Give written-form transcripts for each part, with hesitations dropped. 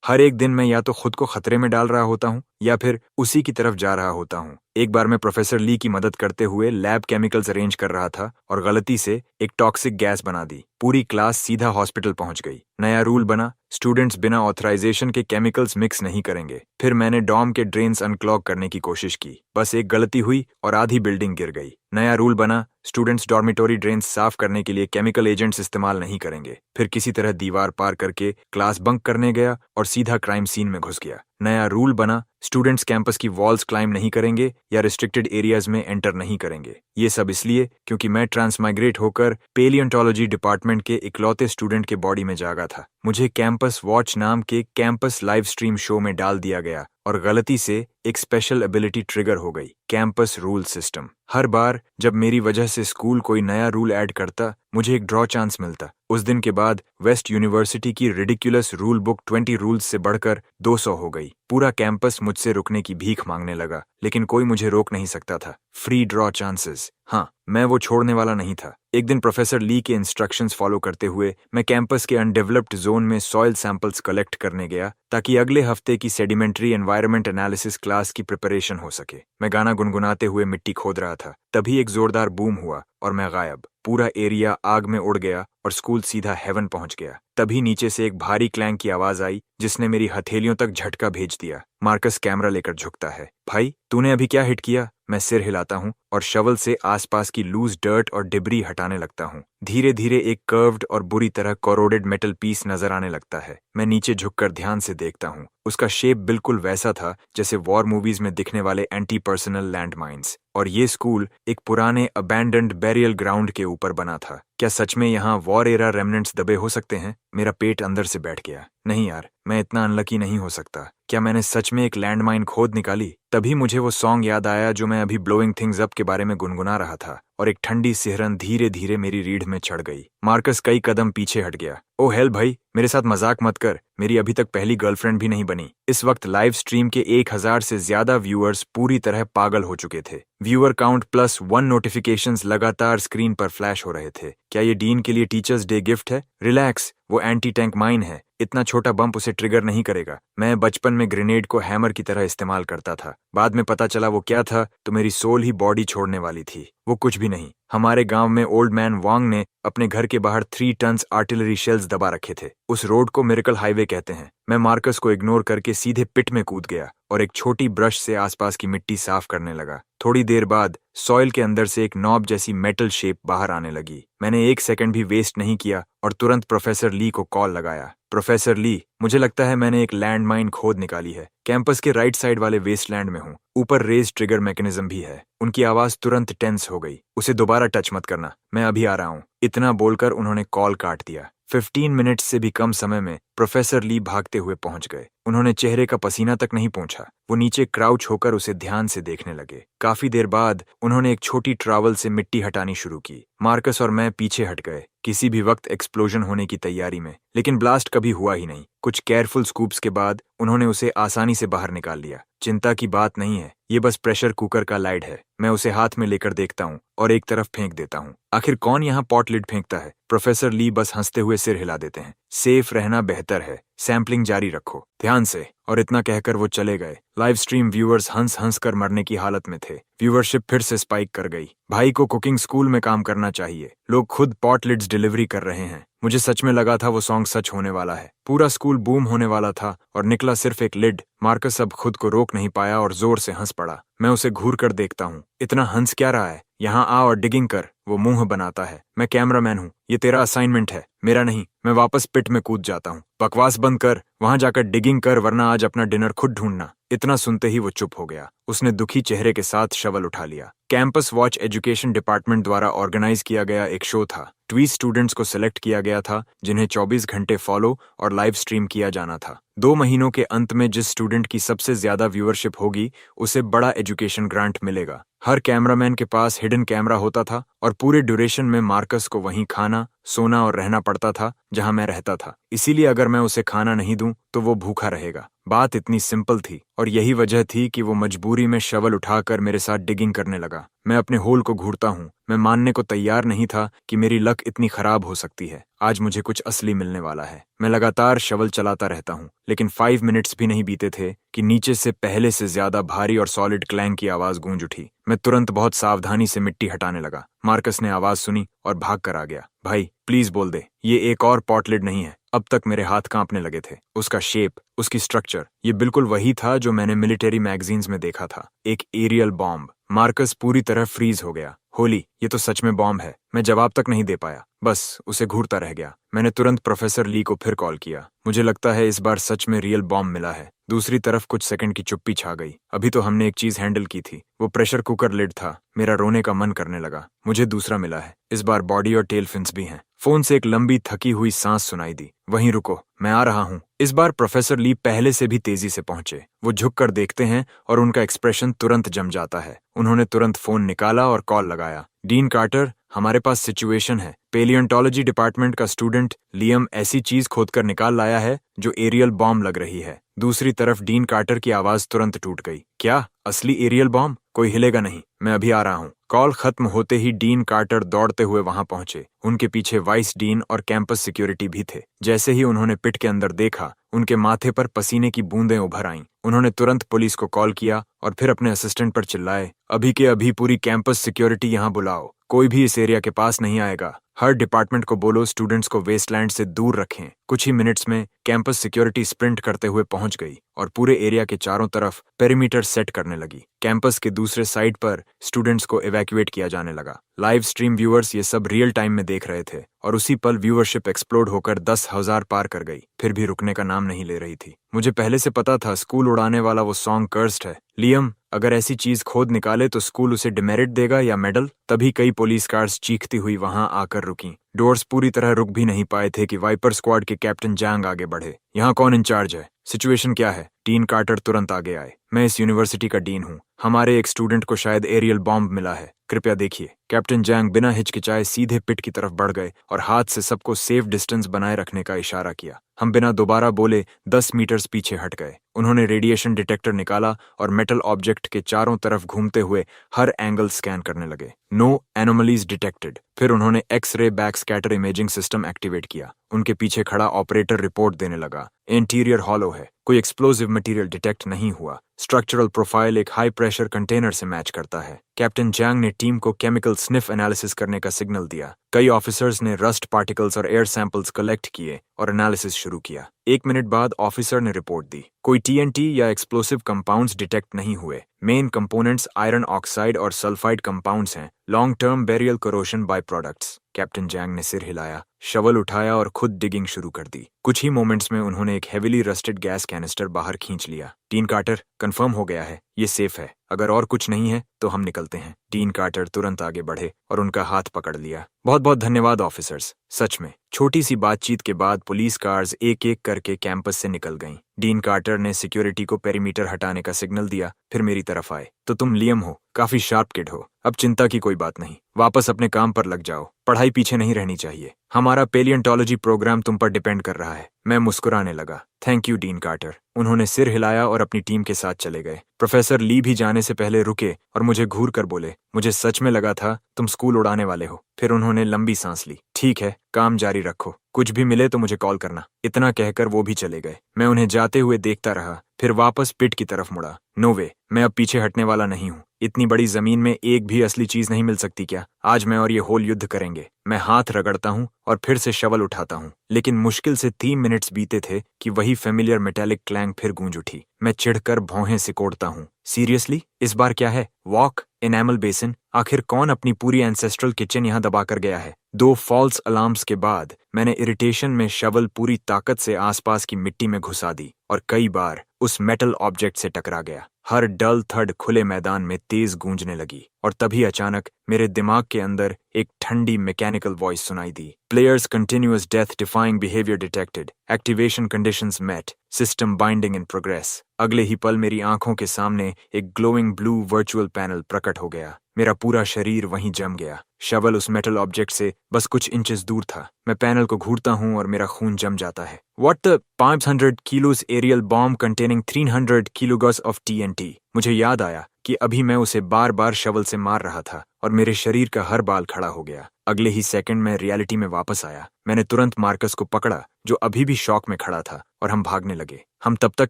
हर एक दिन मैं या तो खुद को खतरे में डाल रहा होता हूँ या फिर उसी की तरफ जा रहा होता हूँ। एक बार मैं प्रोफेसर ली की मदद करते हुए लैब केमिकल्स अरेंज कर रहा था और गलती से एक टॉक्सिक गैस बना दी। पूरी क्लास सीधा हॉस्पिटल पहुंच गई। नया रूल बना, स्टूडेंट्स बिना ऑथराइजेशन के केमिकल्स मिक्स नहीं करेंगे। फिर मैंने डॉर्म के ड्रेन्स अनक्लॉग करने की कोशिश की। बस एक गलती हुई और आधी बिल्डिंग गिर गई। नया रूल बना, स्टूडेंट्स डॉर्मिटोरी ड्रेन्स साफ करने के लिए केमिकल एजेंट्स इस्तेमाल नहीं करेंगे। फिर किसी तरह दीवार पार करके क्लास बंक करने गया और सीधा क्राइम सीन में घुस गया। नया रूल बना, स्टूडेंट्स कैंपस की वॉल्स क्लाइंब नहीं करेंगे या रिस्ट्रिक्टेड एरियाज में एंटर नहीं करेंगे। ये सब इसलिए क्योंकि मैं ट्रांसमाइग्रेट होकर पेलियोंटोलॉजी डिपार्टमेंट के इकलौते स्टूडेंट के बॉडी में जागा था। मुझे कैंपस वॉच नाम के कैंपस लाइव स्ट्रीम शो में डाल दिया गया और गलती से एक स्पेशल एबिलिटी ट्रिगर हो गई, कैंपस रूल सिस्टम। हर बार जब मेरी वजह से स्कूल कोई नया रूल ऐड करता, मुझे एक ड्रॉ चांस मिलता। उस दिन के बाद वेस्ट यूनिवर्सिटी की रिडिकुलस रूल बुक 20 रूल्स से बढ़कर 200 हो गई। पूरा कैंपस मुझसे रुकने की भीख मांगने लगा, लेकिन कोई मुझे रोक नहीं सकता था। Free draw chances. हाँ, मैं वो छोड़ने वाला नहीं था। एक दिन प्रोफेसर ली के इंस्ट्रक्शंस फॉलो करते हुए मैं कैंपस के अनडेवलप्ड जोन में सॉइल सैंपल्स कलेक्ट करने गया ताकि अगले हफ्ते की सेडिमेंट्री एनवायरनमेंट एनालिसिस क्लास की प्रिपरेशन हो सके। मैं गाना गुनगुनाते हुए मिट्टी खोद रहा था। तभी एक जोरदार बूम हुआ और मैं गायब। पूरा एरिया आग में उड़ गया और स्कूल सीधा हेवन पहुंच गया। तभी नीचे से एक भारी क्लैंक की आवाज आई जिसने मेरी हथेलियों तक झटका भेज दिया। मार्कस कैमरा लेकर झुकता है। भाई, तूने अभी क्या हिट किया? मैं सिर हिलाता हूँ और शवल से आसपास की लूज डर्ट और डिब्री हटाने लगता हूँ। धीरे धीरे एक कर्व्ड और बुरी तरह कोरोडेड मेटल पीस नजर आने लगता है। मैं नीचे झुककर ध्यान से देखता हूँ। उसका शेप बिल्कुल वैसा था जैसे वॉर मूवीज में दिखने वाले एंटी पर्सनल लैंडमाइंस। और ये स्कूल एक पुराने अबैंडन्ड बैरियल ग्राउंड के ऊपर बना था। क्या सच में यहाँ वॉर एरा रेमनेंट्स दबे हो सकते हैं? मेरा पेट अंदर से बैठ गया। नहीं यार, मैं इतना अनलकी नहीं हो सकता। क्या मैंने सच में एक लैंडमाइन खोद निकाली? तभी मुझे वो सॉन्ग याद आया जो मैं अभी ब्लोइंग थिंग्स अप के बारे में गुनगुना रहा था और एक ठंडी सिहरन धीरे धीरे मेरी रीढ़ में चढ़ गई। मार्कस कई कदम पीछे हट गया। ओ हेल भाई, मेरे साथ मजाक मत कर। मेरी अभी तक पहली गर्लफ्रेंड भी नहीं बनी। इस वक्त लाइव स्ट्रीम के 1000 से ज्यादा व्यूअर्स पूरी तरह पागल हो चुके थे। व्यूअर काउंट +1 नोटिफिकेशंस लगातार स्क्रीन पर फ्लैश हो रहे थे। क्या ये डीन के लिए टीचर्स डे गिफ्ट है? रिलैक्स, वो एंटी टैंक माइन है। इतना छोटा बम्प उसे ट्रिगर नहीं करेगा। मैं बचपन में ग्रेनेड को हैमर की तरह इस्तेमाल करता था। बाद में पता चला वो क्या था तो मेरी सोल ही बॉडी छोड़ने वाली थी। वो कुछ भी नहीं। हमारे गांव में ओल्ड मैन वांग ने अपने घर के बाहर 3 टन्स आर्टिलरी शेल्स दबा रखे थे। उस रोड को मिरेकल हाईवे कहते हैं। मैं मार्कस को इग्नोर करके सीधे पिट में कूद गया और एक छोटी ब्रश से आसपास की मिट्टी साफ करने लगा। थोड़ी देर बाद सॉइल के अंदर से एक नॉब जैसी मेटल शेप बाहर आने लगी। मैंने 1 सेकंड भी वेस्ट नहीं किया और तुरंत प्रोफेसर ली को कॉल लगाया। प्रोफेसर ली, मुझे लगता है मैंने एक लैंडमाइन खोद निकाली है। कैंपस के राइट साइड वाले वेस्टलैंड में हूँ। ऊपर रेज ट्रिगर मैकेनिज्म भी है। उनकी आवाज तुरंत टेंस हो गई। उसे दोबारा टच मत करना, मैं अभी आ रहा हूँ। इतना बोलकर उन्होंने कॉल काट दिया। 15 मिनट से भी कम समय में प्रोफेसर ली भागते हुए पहुंच गए। उन्होंने चेहरे का पसीना तक नहीं पोंछा। वो नीचे क्राउच होकर उसे ध्यान से देखने लगे। काफी देर बाद उन्होंने एक छोटी ट्रॉवल से मिट्टी हटानी शुरू की। मार्कस और मैं पीछे हट गए, किसी भी वक्त एक्सप्लोजन होने की तैयारी में। लेकिन ब्लास्ट कभी हुआ ही नहीं। कुछ केयरफुल स्कूप्स के बाद उन्होंने उसे आसानी से बाहर निकाल लिया। चिंता की बात नहीं है, ये बस प्रेशर कुकर का लाइड है। मैं उसे हाथ में लेकर देखता हूँ और एक तरफ फेंक देता हूँ। आखिर कौन यहाँ पॉट लिड फेंकता है? प्रोफेसर ली बस हंसते हुए सिर हिला देते हैं। सेफ रहना बेहतर है, सैंपलिंग जारी रखो ध्यान से। और इतना कहकर वो चले गए। लाइव स्ट्रीम व्यूअर्स हंस हंस कर मरने की हालत में थे। व्यूअरशिप फिर से स्पाइक कर गई। भाई को कुकिंग स्कूल में काम करना चाहिए। लोग खुद पॉट लिड्स डिलीवरी कर रहे हैं। मुझे सच में लगा था वो सॉन्ग सच होने वाला है। पूरा स्कूल बूम होने वाला था और निकला सिर्फ एक लिड। मार्कस अब खुद को रोक नहीं पाया और जोर से हंस पड़ा। मैं उसे घूर कर देखता हूँ। इतना हंस क्या रहा है? यहाँ आ और डिगिंग कर। वो मुंह बनाता है। मैं कैमरामैन हूँ, ये तेरा असाइनमेंट है, मेरा नहीं। मैं वापस पिट में कूद जाता हूँ। बकवास बंद कर, वहां जाकर डिगिंग कर, वरना आज अपना डिनर खुद ढूंढना। इतना सुनते ही वो चुप हो गया। उसने दुखी चेहरे के साथ शवल उठा लिया। कैंपस वॉच एजुकेशन डिपार्टमेंट द्वारा ऑर्गेनाइज किया गया एक शो था। 20 स्टूडेंट्स को सिलेक्ट किया गया था जिन्हें 24 घंटे फॉलो और लाइव स्ट्रीम किया जाना था। 2 महीनों के अंत में जिस स्टूडेंट की सबसे ज्यादा व्यूअरशिप होगी उसे बड़ा एजुकेशन ग्रांट मिलेगा। हर कैमरामैन के पास हिडन कैमरा होता था और पूरे ड्यूरेशन में मार्कस को वहीं खाना, सोना और रहना पड़ता था जहां मैं रहता था। इसीलिए अगर मैं उसे खाना नहीं दूं तो वो भूखा रहेगा। बात इतनी सिंपल थी और यही वजह थी कि वो मजबूरी में शवल उठाकर मेरे साथ डिगिंग करने लगा। मैं अपने होल को घूरता हूँ। मैं मानने को तैयार नहीं था कि मेरी लक इतनी खराब हो सकती है। आज मुझे कुछ असली मिलने वाला है। मैं लगातार शवल चलाता रहता हूँ, लेकिन 5 मिनट्स भी नहीं बीते थे कि नीचे से पहले से ज्यादा भारी और सॉलिड क्लैंग की आवाज गूंज उठी। मैं तुरंत बहुत सावधानी से मिट्टी हटाने लगा। मार्कस ने आवाज सुनी और भाग कर आ गया। भाई प्लीज बोल दे, ये एक और पॉटलिड नहीं है। अब तक मेरे हाथ कांपने लगे थे। उसका शेप, उसकी स्ट्रक्चर, ये बिल्कुल वही था जो मैंने मिलिट्री मैगजीन्स में देखा था, एक एरियल बॉम्ब। मार्कस पूरी तरह फ्रीज हो गया। होली, ये तो सच में बॉम्ब है। मैं जवाब तक नहीं दे पाया, बस उसे घूरता रह गया। मैंने तुरंत प्रोफेसर ली को फिर कॉल किया। मुझे लगता है इस बार सच में रियल बॉम्ब मिला है। दूसरी तरफ कुछ सेकंड की चुप्पी छा गई। अभी तो हमने एक चीज हैंडल की थी, वो प्रेशर कुकर लिड था। मेरा रोने का मन करने लगा। मुझे दूसरा मिला है। इस बार बॉडी और टेल फिन्स भी हैं। फोन से एक लंबी थकी हुई सांस सुनाई दी। वहीं रुको, मैं आ रहा हूँ। इस बार प्रोफेसर ली पहले से भी तेजी से पहुंचे। वो झुककर देखते हैं और उनका एक्सप्रेशन तुरंत जम जाता है। उन्होंने तुरंत फोन निकाला और कॉल लगाया। डीन कार्टर, हमारे पास सिचुएशन है। पेलियोंटोलॉजी डिपार्टमेंट का स्टूडेंट लियम ऐसी चीज खोदकर निकाल लाया है जो एरियल बॉम्ब लग रही है। दूसरी तरफ डीन कार्टर की आवाज तुरंत टूट गई। क्या? असली एरियल बॉम्ब? कोई हिलेगा नहीं, मैं अभी आ रहा हूँ। कॉल खत्म होते ही डीन कार्टर दौड़ते हुए वहां पहुंचे। उनके पीछे वाइस डीन और कैंपस सिक्योरिटी भी थे। जैसे ही उन्होंने पिट के अंदर देखा, उनके माथे पर पसीने की बूंदें उभर आईं। उन्होंने तुरंत पुलिस को कॉल किया और फिर अपने असिस्टेंट पर चिल्लाए, अभी के अभी पूरी कैंपस सिक्योरिटी यहाँ बुलाओ। कोई भी इस एरिया के पास नहीं आएगा। हर डिपार्टमेंट को बोलो स्टूडेंट्स को वेस्टलैंड से दूर रखें। कुछ ही मिनट्स में कैंपस सिक्योरिटी स्प्रिंट करते हुए पहुंच गई और पूरे एरिया के चारों तरफ पेरीमीटर सेट करने लगी। कैंपस के दूसरे साइड पर स्टूडेंट्स को इवैक्यूएट किया जाने लगा। लाइव स्ट्रीम व्यूअर्स ये सब रियल टाइम में देख रहे थे और उसी पल व्यूअरशिप एक्सप्लोड होकर 10,000 पार कर गई, फिर भी रुकने का नाम नहीं ले रही थी। मुझे पहले से पता था स्कूल उड़ाने वाला वो सॉन्ग कर्स्ड है। लियम अगर ऐसी चीज खोद निकाले तो स्कूल उसे डिमेरिट देगा या मेडल। तभी कई पुलिस कार्स चीखती हुई वहां आकर रुकी। डोर्स पूरी तरह रुक भी नहीं पाए थे कि वाइपर स्क्वाड के कैप्टन जैंग आगे बढ़े। यहाँ कौन इंचार्ज है? सिचुएशन क्या है? डीन कार्टर तुरंत आगे आए। मैं इस यूनिवर्सिटी का डीन हूँ। हमारे एक स्टूडेंट को शायद एरियल बॉम्ब मिला है, कृपया देखिए। कैप्टन जैंग बिना हिचकिचाए सीधे पिट की तरफ बढ़ गए और हाथ से सबको सेफ डिस्टेंस बनाए रखने का इशारा किया। हम बिना दोबारा बोले 10 मीटर्स पीछे हट गए। उन्होंने रेडिएशन डिटेक्टर निकाला और मेटल ऑब्जेक्ट के चारों तरफ घूमते हुए हर एंगल स्कैन करने लगे। No anomalies detected. फिर उन्होंने X-ray back scatter imaging system activate किया। उनके पीछे खड़ा ऑपरेटर रिपोर्ट देने लगा। इंटीरियर हॉलो है, कोई एक्सप्लोजिव मटेरियल डिटेक्ट नहीं हुआ। स्ट्रक्चरल प्रोफाइल एक हाई प्रेशर कंटेनर से मैच करता है। कैप्टन जैंग ने टीम को केमिकल स्निफ एनालिसिस करने का सिग्नल दिया। कई ऑफिसर्स ने रस्ट पार्टिकल्स और एयर सैंपल्स कलेक्ट किए और एनालिसिस शुरू किया। 1 मिनट बाद ऑफिसर ने रिपोर्ट दी, कोई टीएनटी या एक्सप्लोसिव कंपाउंड्स डिटेक्ट नहीं हुए। मेन कंपोनेंट्स आयरन ऑक्साइड और सल्फाइड कंपाउंड्स हैं, long term burial corrosion by products. Captain Zhang ने सिर हिलाया, शवल उठाया और खुद डिगिंग शुरू कर दी। कुछ ही मोमेंट्स में उन्होंने एक हेविली रस्टेड गैस कैनिस्टर बाहर खींच लिया। डीन कार्टर, कंफर्म हो गया है, ये सेफ है। अगर और कुछ नहीं है तो हम निकलते हैं। डीन कार्टर तुरंत आगे बढ़े और उनका हाथ पकड़ लिया। बहुत बहुत धन्यवाद ऑफिसर्स। सच में। छोटी सी बातचीत के बाद पुलिस कार्स एक एक करके कैंपस से निकल गईं। डीन कार्टर ने सिक्योरिटी को पेरीमीटर हटाने का सिग्नल दिया, फिर मेरी तरफ आए। तो तुम लियम हो, काफी शार्प किड हो। अब चिंता की कोई बात नहीं, वापस अपने काम पर लग जाओ। पढ़ाई पीछे नहीं रहनी चाहिए। हमारा पेलियोंटोलॉजी प्रोग्राम तुम पर डिपेंड कर रहा है। मैं मुस्कुराने लगा। Thank you Dean Carter. उन्होंने सिर हिलाया और अपनी टीम के साथ चले गए। प्रोफेसर ली भी जाने से पहले रुके और मुझे घूर कर बोले, मुझे सच में लगा था तुम स्कूल उड़ाने वाले हो। फिर उन्होंने लंबी सांस ली। ठीक है, काम जारी रखो, कुछ भी मिले तो मुझे कॉल करना। इतना कहकर वो भी चले गए। मैं उन्हें जाते हुए देखता रहा, फिर वापस पिट की तरफ मुड़ा। नो वे, मैं अब पीछे हटने वाला नहीं हूँ। इतनी बड़ी जमीन में एक भी असली चीज नहीं मिल सकती क्या? आज मैं और ये होल युद्ध करेंगे। मैं हाथ रगड़ता हूँ और फिर से शवल उठाता हूँ, लेकिन मुश्किल से 3 मिनट्स बीते थे कि वही फेमिलियर मेटेलिक क्लैंग फिर गूंज उठी। मैं चिढ़कर भौहें सिकोड़ता हूँ। सीरियसली? इस बार क्या है? Walk, enamel basin? आखिर कौन अपनी पूरी एंसेस्ट्रल किचन यहाँ दबाकर गया है? 2 फॉल्स अलार्म्स के बाद मैंने इरिटेशन में शवल पूरी ताकत से आसपास की मिट्टी में घुसा दी और कई बार उस मेटल ऑब्जेक्ट से टकरा गया। हर डल थड खुले मैदान में तेज गूंजने लगी और तभी अचानक मेरे दिमाग के अंदर एक ठंडी मैकेनिकल वॉइस सुनाई दी। Players continuous death defying behaviour detected, activation conditions met, system binding in progress. अगले ही पल मेरी आंखों के सामने एक ग्लोइंग ब्लू वर्चुअल पैनल प्रकट हो गया। मेरा पूरा शरीर वहीं जम गया। शवल उस मेटल ऑब्जेक्ट से बस कुछ इंचेस दूर था। मैं पैनल को घूरता हूं और मेरा खून जम जाता है। What the 500 kilos aerial bomb containing 300 kilograms of TNT? मुझे याद आया कि अभी मैं उसे बार बार शवल से मार रहा था और मेरे शरीर का हर बाल खड़ा हो गया। अगले ही सेकंड में रियलिटी में वापस आया। मैंने तुरंत मार्कस को पकड़ा जो अभी भी शॉक में खड़ा था और हम भागने लगे। हम तब तक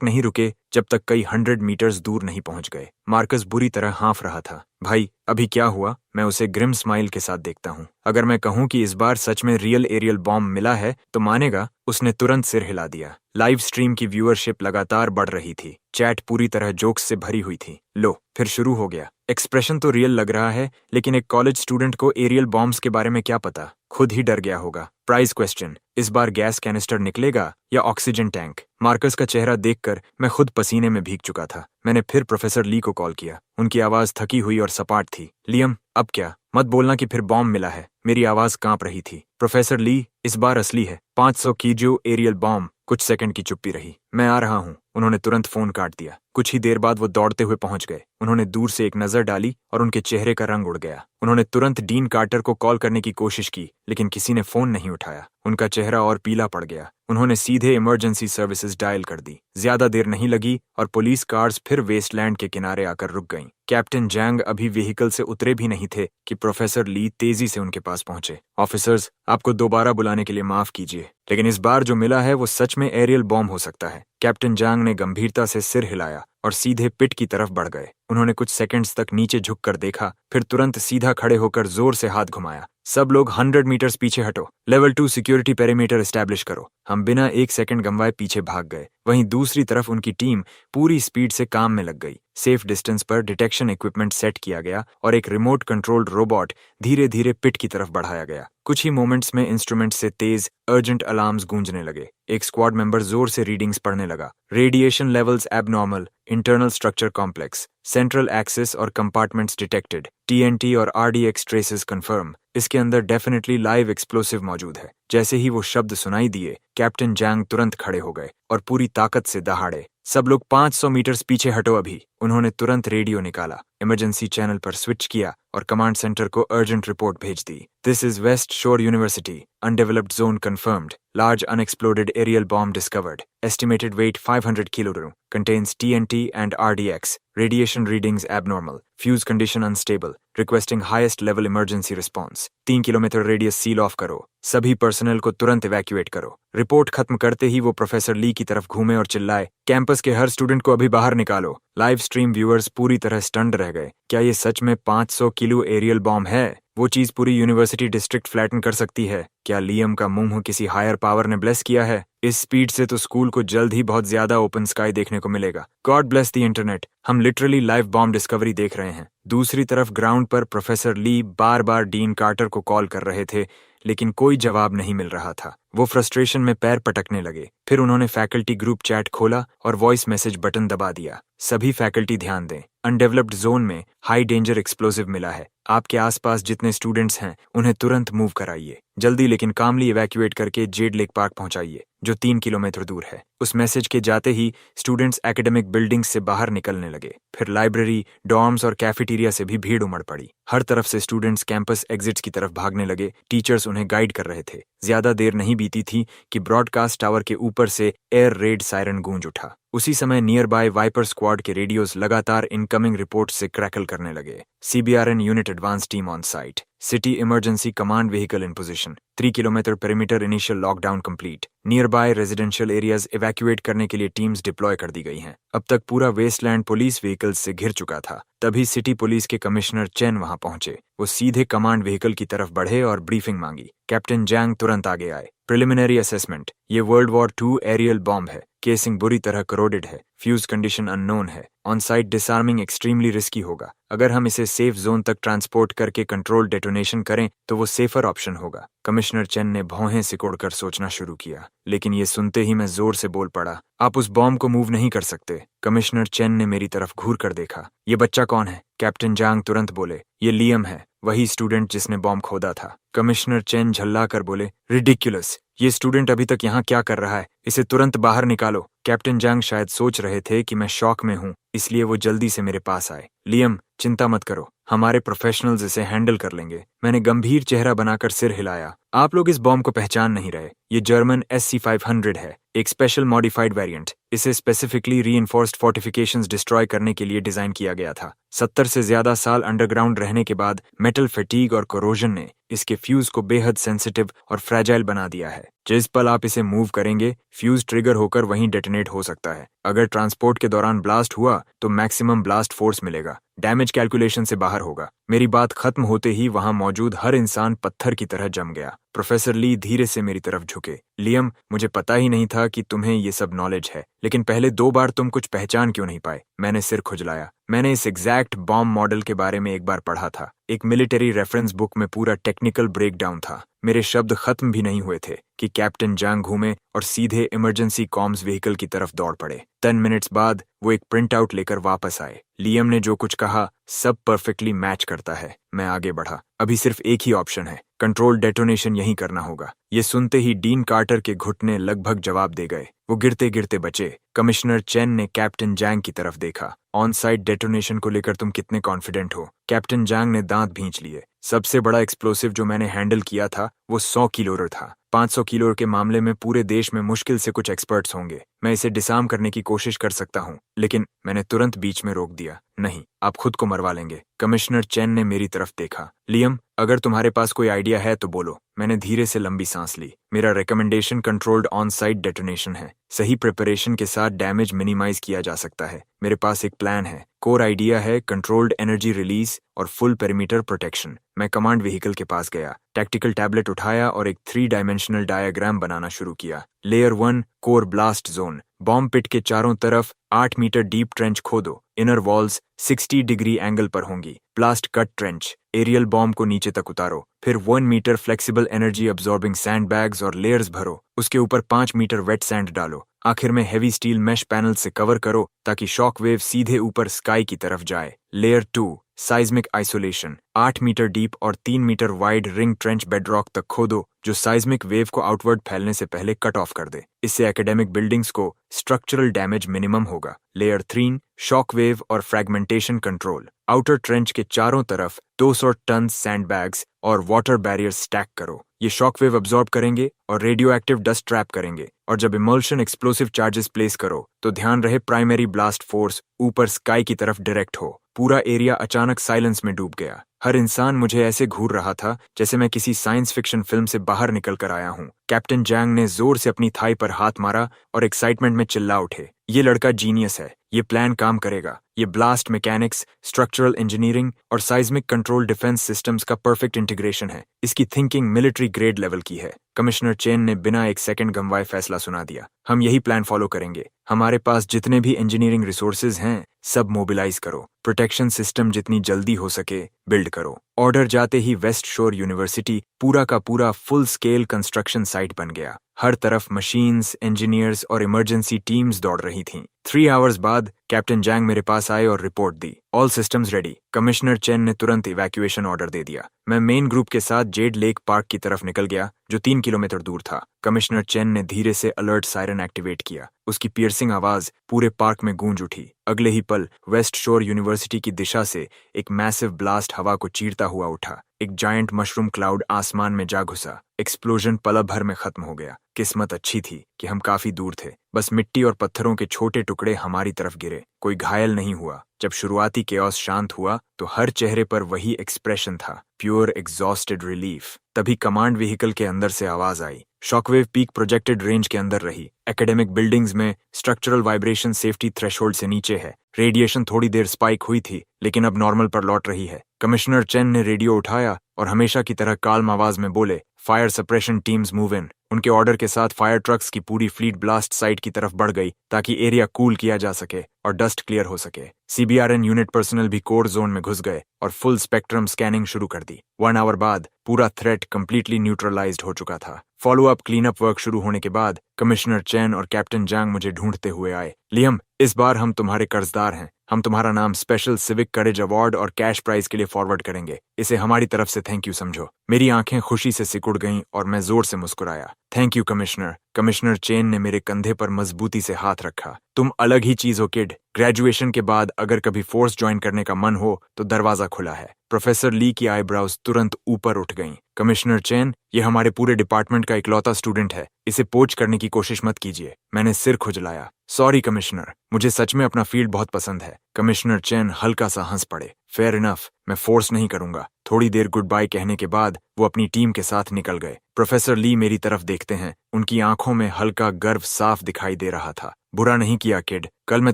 नहीं रुके जब तक कई 100 मीटर्स दूर नहीं पहुंच गए। मार्कस बुरी तरह हाँफ रहा था। भाई अभी क्या हुआ? मैं उसे ग्रिम स्माइल के साथ देखता हूँ। अगर मैं कहूँ कि इस बार सच में रियल एरियल बॉम्ब मिला है तो मानेगा? उसने तुरंत सिर हिला दिया। लाइव स्ट्रीम की व्यूअरशिप लगातार बढ़ रही थी। चैट पूरी तरह जोक्स से भरी हुई थी। लो फिर शुरू हो गया। एक्सप्रेशन तो रियल लग रहा है लेकिन एक कॉलेज स्टूडेंट को एरियल बॉम्ब्स के बारे में क्या पता? खुद ही डर गया होगा। प्राइज क्वेश्चन, इस बार गैस कैनिस्टर निकलेगा या ऑक्सीजन टैंक? मार्कस का चेहरा देखकर मैं खुद पसीने में भीग चुका था। मैंने फिर प्रोफेसर ली को कॉल किया। उनकी आवाज थकी हुई और सपाट थी। लियम अब क्या? मत बोलना कि फिर बॉम्ब मिला है। मेरी आवाज कांप रही थी। प्रोफेसर ली इस बार असली है। 500 कीलो एरियल बॉम्ब। कुछ सेकंड की चुप्पी रही। मैं आ रहा हूँ। उन्होंने तुरंत फोन काट दिया। कुछ ही देर बाद वो दौड़ते हुए पहुंच गए। उन्होंने दूर से एक नजर डाली और उनके चेहरे का रंग उड़ गया। उन्होंने तुरंत डीन कार्टर को कॉल करने की कोशिश की लेकिन किसी ने फोन नहीं उठाया। उनका चेहरा और पीला पड़ गया। उन्होंने सीधे इमरजेंसी सर्विसेज डायल कर दी। ज्यादा देर नहीं लगी और पुलिस कार्स फिर वेस्टलैंड के किनारे आकर रुक गईं। कैप्टन जैंग अभी व्हीकल से उतरे भी नहीं थे कि प्रोफेसर ली तेजी से उनके पास पहुंचे। ऑफिसर्स, आपको दोबारा बुलाने के लिए माफ कीजिए लेकिन इस बार जो मिला है वो सच में एरियल बॉम्ब हो सकता है। कैप्टन जैंग ने गंभीरता से सिर हिलाया और सीधे पिट की तरफ बढ़ गए। उन्होंने कुछ सेकंड्स तक नीचे झुककर देखा, फिर तुरंत सीधा खड़े होकर जोर से हाथ घुमाया। सब लोग 100 मीटर्स पीछे हटो। लेवल 2 सिक्योरिटी पेरीमीटर एस्टैब्लिश करो। हम बिना एक सेकंड गंवाए पीछे भाग गए। वहीं दूसरी तरफ उनकी टीम पूरी स्पीड से काम में लग गई। सेफ डिस्टेंस पर डिटेक्शन इक्विपमेंट सेट किया गया और एक रिमोट कंट्रोल्ड रोबोट धीरे धीरे पिट की तरफ बढ़ाया गया। कुछ ही मोमेंट्स में इंस्ट्रूमेंट से तेज अर्जेंट अलार्म्स गूंजने लगे। एक स्क्वाड मेंबर जोर से रीडिंग्स पढ़ने लगा। Radiation levels abnormal, internal structure complex, central axis और कंपार्टमेंट्स डिटेक्टेड, टीएनटी और आरडीएक्स ट्रेसेस कंफर्म। इसके अंदर डेफिनेटली लाइव एक्सप्लोसिव मौजूद है। जैसे ही वो शब्द सुनाई दिए, कैप्टन जैंग तुरंत खड़े हो गए और पूरी ताकत से दहाड़े। सब लोग 500 मीटर्स पीछे हटो अभी। उन्होंने तुरंत रेडियो निकाला, इमरजेंसी चैनल पर स्विच किया और कमांड सेंटर को अर्जेंट रिपोर्ट भेज दी। दिस इज वेस्ट शोर university, undeveloped zone confirmed, large unexploded aerial bomb discovered, estimated weight 500 kilogram, contains TNT and RDX, radiation readings abnormal, fuse condition unstable, requesting highest level emergency response, 3 kilometre radius seal of करो, सभी personal को तुरंत evacuate करो। Report खत्म करते ही वो professor ली की तरफ घूमे और चिल्लाए, कैंपस के हर स्टूडेंट को अभी बाहर निकालो। लाइव स्ट्रीम व्यूअर्स पूरी तरह स्टन्ड रह गए। क्या ये सच में 500 किलो एरियल बॉम्ब है? वो चीज पूरी यूनिवर्सिटी डिस्ट्रिक्ट फ्लैटन कर सकती है। क्या लियम का मुंह किसी हायर पावर ने ब्लेस किया है? इस स्पीड से तो स्कूल को जल्द ही बहुत ज्यादा ओपन स्काई देखने को मिलेगा। God bless the internet. हम लिटरली लाइव बॉम्ब डिस्कवरी देख रहे हैं। दूसरी तरफ ग्राउंड पर प्रोफेसर ली बार बार डीन कार्टर को कॉल कर रहे थे लेकिन कोई जवाब नहीं मिल रहा था। वो फ्रस्ट्रेशन में पैर पटकने लगे। फिर उन्होंने फैकल्टी ग्रुप चैट खोला और वॉइस मैसेज बटन दबा दिया। सभी फैकल्टी ध्यान दें, अनडेवलप्ड जोन में हाई डेंजर एक्सप्लोसिव मिला है। आपके आसपास जितने स्टूडेंट्स हैं उन्हें तुरंत मूव कराइए। जल्दी लेकिन कामली इवैक्यूएट करके जेड लेक पार्क पहुंचाइए जो 3 किलोमीटर दूर है। उस मैसेज के जाते ही स्टूडेंट्स एकेडमिक बिल्डिंग्स से बाहर निकलने लगे। फिर लाइब्रेरी, डॉर्म्स और कैफेटेरिया से भी भीड़ उमड़ पड़ी। हर तरफ से स्टूडेंट्स कैंपस एग्जिट्स की तरफ भागने लगे। टीचर्स उन्हें गाइड कर रहे थे। ज्यादा देर नहीं बीती थी कि ब्रॉडकास्ट टावर के ऊपर से एयर रेड सायरन गूंज उठा। उसी समय नियर बाय वाइपर स्क्वाड के रेडियोज लगातार इनकमिंग रिपोर्ट से क्रैकल करने लगे। CBRN unit advance team on site, city emergency command vehicle in position, 3 kilometre perimeter initial lockdown complete, near by residential areas evacuate करने के लिए टीम्स डिप्लॉय कर दी गई हैं। अब तक पूरा वेस्टलैंड पुलिस व्हीकल्स से घिर चुका था। तभी सिटी पुलिस के कमिश्नर चेन वहां पहुंचे। वो सीधे कमांड व्हीकल की तरफ बढ़े और ब्रीफिंग मांगी। कैप्टन जैंग तुरंत आगे आए। प्रिलिमिनरी असेसमेंट, ये वर्ल्ड वॉर 2 एरियल बॉम्ब है। केसिंग बुरी तरह करोडेड है। फ्यूज कंडीशन अननोन है। On site disarming extremely risky होगा। अगर हम इसे सेफ जोन तक ट्रांसपोर्ट करके कंट्रोल डेटोनेशन करें तो वो सेफर ऑप्शन होगा। कमिश्नर चेन ने भौहें सिकोड़कर सोचना शुरू किया लेकिन ये सुनते ही मैं जोर से बोल पड़ा, आप उस बॉम्ब को मूव नहीं कर सकते। कमिश्नर चेन ने मेरी तरफ घूर कर देखा। ये बच्चा कौन है? कैप्टन जांग तुरंत बोले, ये लियम है, वही स्टूडेंट जिसने बॉम्ब खोदा था। कमिश्नर चेन झल्ला कर बोले, रिडिक्युलस, ये स्टूडेंट अभी तक यहाँ क्या कर रहा है? इसे तुरंत बाहर निकालो। कैप्टन जांग शायद सोच रहे थे कि मैं शॉक में हूँ, इसलिए वो जल्दी से मेरे पास आए। लियम, चिंता मत करो, हमारे प्रोफेशनल्स इसे हैंडल कर लेंगे। मैंने गंभीर चेहरा बनाकर सिर हिलाया। आप लोग इस बॉम्ब को पहचान नहीं रहे। ये जर्मन SC-500 है, एक स्पेशल मॉडिफाइड वेरिएंट। इसे स्पेसिफिकली रीइंफोर्स्ड फोर्टिफिकेशंस डिस्ट्रॉय करने के लिए डिजाइन किया गया था। 70 से ज्यादा साल अंडरग्राउंड रहने के बाद मेटल फटीग और कोरोजन ने इसके फ्यूज को बेहद सेंसिटिव और फ्रैजाइल बना दिया है। जिस पल आप इसे मूव करेंगे, फ्यूज ट्रिगर होकर वहीं डेटोनेट हो सकता है। अगर ट्रांसपोर्ट के दौरान ब्लास्ट हुआ तो मैक्सिमम ब्लास्ट फोर्स मिलेगा। डैमेज कैलकुलेशन से बाहर होगा। मेरी बात खत्म होते ही वहां मौजूद हर इंसान पत्थर की तरह जम गया। प्रोफेसर ली धीरे से मेरी तरफ झुके। लियम, मुझे पता ही नहीं था कि तुम्हें ये सब नॉलेज है, लेकिन पहले 2 बार तुम कुछ पहचान क्यों नहीं पाए? मैंने सिर खुजलाया। मैंने इस एग्जैक्ट बॉम्ब मॉडल के बारे में एक बार पढ़ा था। एक मिलिट्री रेफरेंस बुक में पूरा टेक्निकल ब्रेकडाउन था। मेरे शब्द खत्म भी नहीं हुए थे कि कैप्टन जांग घूमे और सीधे इमरजेंसी कॉम्स व्हीकल की तरफ दौड़ पड़े। 10 मिनट्स बाद वो एक प्रिंट आउट लेकर वापस आए। लियम ने जो कुछ कहा सब परफेक्टली मैच करता है। मैं आगे बढ़ा। अभी सिर्फ एक ही ऑप्शन है, कंट्रोल डेटोनेशन यहीं करना होगा। ये सुनते ही डीन कार्टर के घुटने लगभग जवाब दे गए। वो गिरते गिरते बचे। कमिश्नर चेन ने कैप्टन जैंग की तरफ देखा। ऑन साइट डेटोनेशन को लेकर तुम कितने कॉन्फिडेंट हो? कैप्टन जैंग ने दांत भींच लिए। सबसे बड़ा एक्सप्लोसिव जो मैंने हैंडल किया था वो 100 किलोर था। 500 किलोर के मामले में पूरे देश में मुश्किल से कुछ एक्सपर्ट्स होंगे। मैं इसे डिसार्म करने की कोशिश कर सकता हूँ, लेकिन मैंने तुरंत बीच में रोक दिया। नहीं, आप खुद को मरवा लेंगे। कमिश्नर चेन ने मेरी तरफ देखा। लियम, अगर तुम्हारे पास कोई आइडिया है तो बोलो। मैंने धीरे से लंबी सांस ली। मेरा recommendation controlled on site detonation है। सही प्रिपरेशन के साथ डैमेज मिनिमाइज किया जा सकता है। मेरे पास एक प्लान है। कोर आइडिया है कंट्रोल्ड एनर्जी रिलीज और फुल पेरीमीटर प्रोटेक्शन। मैं कमांड व्हीकल के पास गया, टैक्टिकल टैबलेट उठाया और एक 3 डायमेंशनल डायग्राम बनाना शुरू किया। Layer 1 core blast zone. Bomb pit के चारों तरफ 8 मीटर डीप ट्रेंच खोदो। इनर वॉल्स 60 डिग्री एंगल पर होंगी। Blast cut trench. Aerial bomb को नीचे तक उतारो। फिर 1 metre flexible energy absorbing sand bags और लेयर्स भरो। उसके ऊपर 5 मीटर वेट सैंड डालो। आखिर में हेवी स्टील मैश पैनल से कवर करो ताकि शॉक वेव सीधे ऊपर स्काई की तरफ जाए। Layer 2 seismic isolation. 8 metre deep और 3 metre wide ring trench bedrock तक खोदो जो साइज्मिक वेव को आउटवर्ड फैलने से पहले कट ऑफ कर दे। इससे एकेडमिक बिल्डिंग्स को स्ट्रक्चरल डैमेज मिनिमम होगा। लेयर 3 शॉक वेव और फ्रैगमेंटेशन कंट्रोल। आउटर ट्रेंच के चारों तरफ 200 टन सैंडबैग्स और वाटर बैरियर स्टैक करो। ये शॉक वेव अब्सॉर्ब करेंगे और रेडियो एक्टिव डस्ट ट्रैप करेंगे। और जब इमल्शन एक्सप्लोसिव चार्जेस प्लेस करो तो ध्यान रहे प्राइमरी ब्लास्ट फोर्स ऊपर स्काई की तरफ डायरेक्ट हो। पूरा एरिया अचानक साइलेंस में डूब गया। हर इंसान मुझे ऐसे घूर रहा था जैसे मैं किसी साइंस फिक्शन फिल्म से बाहर निकल कर आया हूँ। कैप्टन जैंग ने जोर से अपनी थाई पर हाथ मारा और एक्साइटमेंट में चिल्ला उठे, ये लड़का जीनियस है। ये प्लान काम करेगा। ये ब्लास्ट मैकेनिक्स, स्ट्रक्चरल इंजीनियरिंग और साइज्मिक कंट्रोल डिफेंस सिस्टम्स का परफेक्ट इंटीग्रेशन है। इसकी थिंकिंग मिलिट्री ग्रेड लेवल की है। कमिश्नर चेन ने बिना एक सेकंड गंवाए फैसला सुना दिया। हम यही प्लान फॉलो करेंगे। हमारे पास जितने भी इंजीनियरिंग रिसोर्सेज हैं सब मोबिलाइज करो। प्रोटेक्शन सिस्टम जितनी जल्दी हो सके बिल्ड करो। ऑर्डर जाते ही वेस्ट शोर यूनिवर्सिटी पूरा का पूरा फुल स्केल कंस्ट्रक्शन साइट बन गया। हर तरफ मशीन्स, इंजीनियर्स और इमरजेंसी टीम्स दौड़ रही थीं। 3 आवर्स बाद कैप्टन जैंग मेरे पास आए और रिपोर्ट दी। All systems ready. Commissioner Chen ने तुरंत इवैक्यूएशन ऑर्डर दे दिया। मैं मेन ग्रुप के साथ जेड लेक पार्क की तरफ निकल गया जो 3 किलोमीटर दूर था। कमिश्नर चेन ने धीरे से अलर्ट सायरन एक्टिवेट किया। उसकी पियर्सिंग आवाज पूरे पार्क में गूंज उठी। अगले ही पल वेस्ट शोर यूनिवर्सिटी की दिशा से एक मैसिव ब्लास्ट हवा को चीरता हुआ उठा। एक जायंट मशरूम क्लाउड आसमान में जा घुसा। एक्सप्लोजन पल भर में खत्म हो गया। किस्मत अच्छी थी कि हम काफी दूर थे। बस मिट्टी और पत्थरों के छोटे टुकड़े हमारी तरफ गिरे। कोई घायल नहीं हुआ। जब शुरुआती केओस शांत हुआ तो हर चेहरे पर वही एक्सप्रेशन था, प्योर एग्जॉस्टेड रिलीफ। तभी कमांड व्हीकल के अंदर से आवाज आई। शॉकवेव पीक प्रोजेक्टेड रेंज के अंदर रही। एकेडमिक बिल्डिंग्स में स्ट्रक्चरल वाइब्रेशन सेफ्टी थ्रेशोल्ड से नीचे है। रेडिएशन थोड़ी देर स्पाइक हुई थी लेकिन अब नॉर्मल पर लौट रही है। कमिश्नर चेन ने रेडियो उठाया और हमेशा की तरह काल्म आवाज में बोले, fire suppression teams move in. उनके ऑर्डर के साथ फायर ट्रक्स की पूरी फ्लीट ब्लास्ट साइट की तरफ बढ़ गई ताकि एरिया कूल किया जा सके और डस्ट क्लियर हो सके। CBRN यूनिट पर्सनल भी कोर जोन में घुस गए और फुल स्पेक्ट्रम स्कैनिंग शुरू कर दी। 1 आवर बाद पूरा थ्रेट कंप्लीटली न्यूट्रलाइज्ड हो चुका था। Follow up clean up work शुरू होने के बाद कमिश्नर चैन और कैप्टन जांग मुझे ढूंढते हुए आए। लियम, इस बार हम तुम्हारे कर्जदार हैं। हम तुम्हारा नाम स्पेशल सिविक करेज अवार्ड और कैश प्राइज के लिए फॉरवर्ड करेंगे। इसे हमारी तरफ से थैंक यू समझो। मेरी आंखें खुशी से सिकुड़ गईं और मैं जोर से मुस्कुराया। Thank you commissioner. Commissioner Chen ने मेरे कंधे पर मजबूती से हाथ रखा। तुम अलग ही चीज हो किड। ग्रेजुएशन के बाद अगर कभी फोर्स ज्वाइन करने का मन हो तो दरवाजा खुला है। प्रोफेसर ली की आईब्राउज तुरंत ऊपर उठ गईं। कमिश्नर चेन, ये हमारे पूरे डिपार्टमेंट का इकलौता स्टूडेंट है, इसे पोच करने की कोशिश मत कीजिए। मैंने सिर खुजलाया। सॉरी कमिश्नर, मुझे सच में अपना फील्ड बहुत पसंद है। कमिश्नर चेन हल्का सा हंस पड़े। फेयर इनफ, मैं फोर्स नहीं करूंगा। थोड़ी देर गुड बाय कहने के बाद वो अपनी टीम के साथ निकल गए। प्रोफेसर ली मेरी तरफ देखते हैं, उनकी आंखों में हल्का गर्व साफ दिखाई दे रहा था। बुरा नहीं किया किड, कल मैं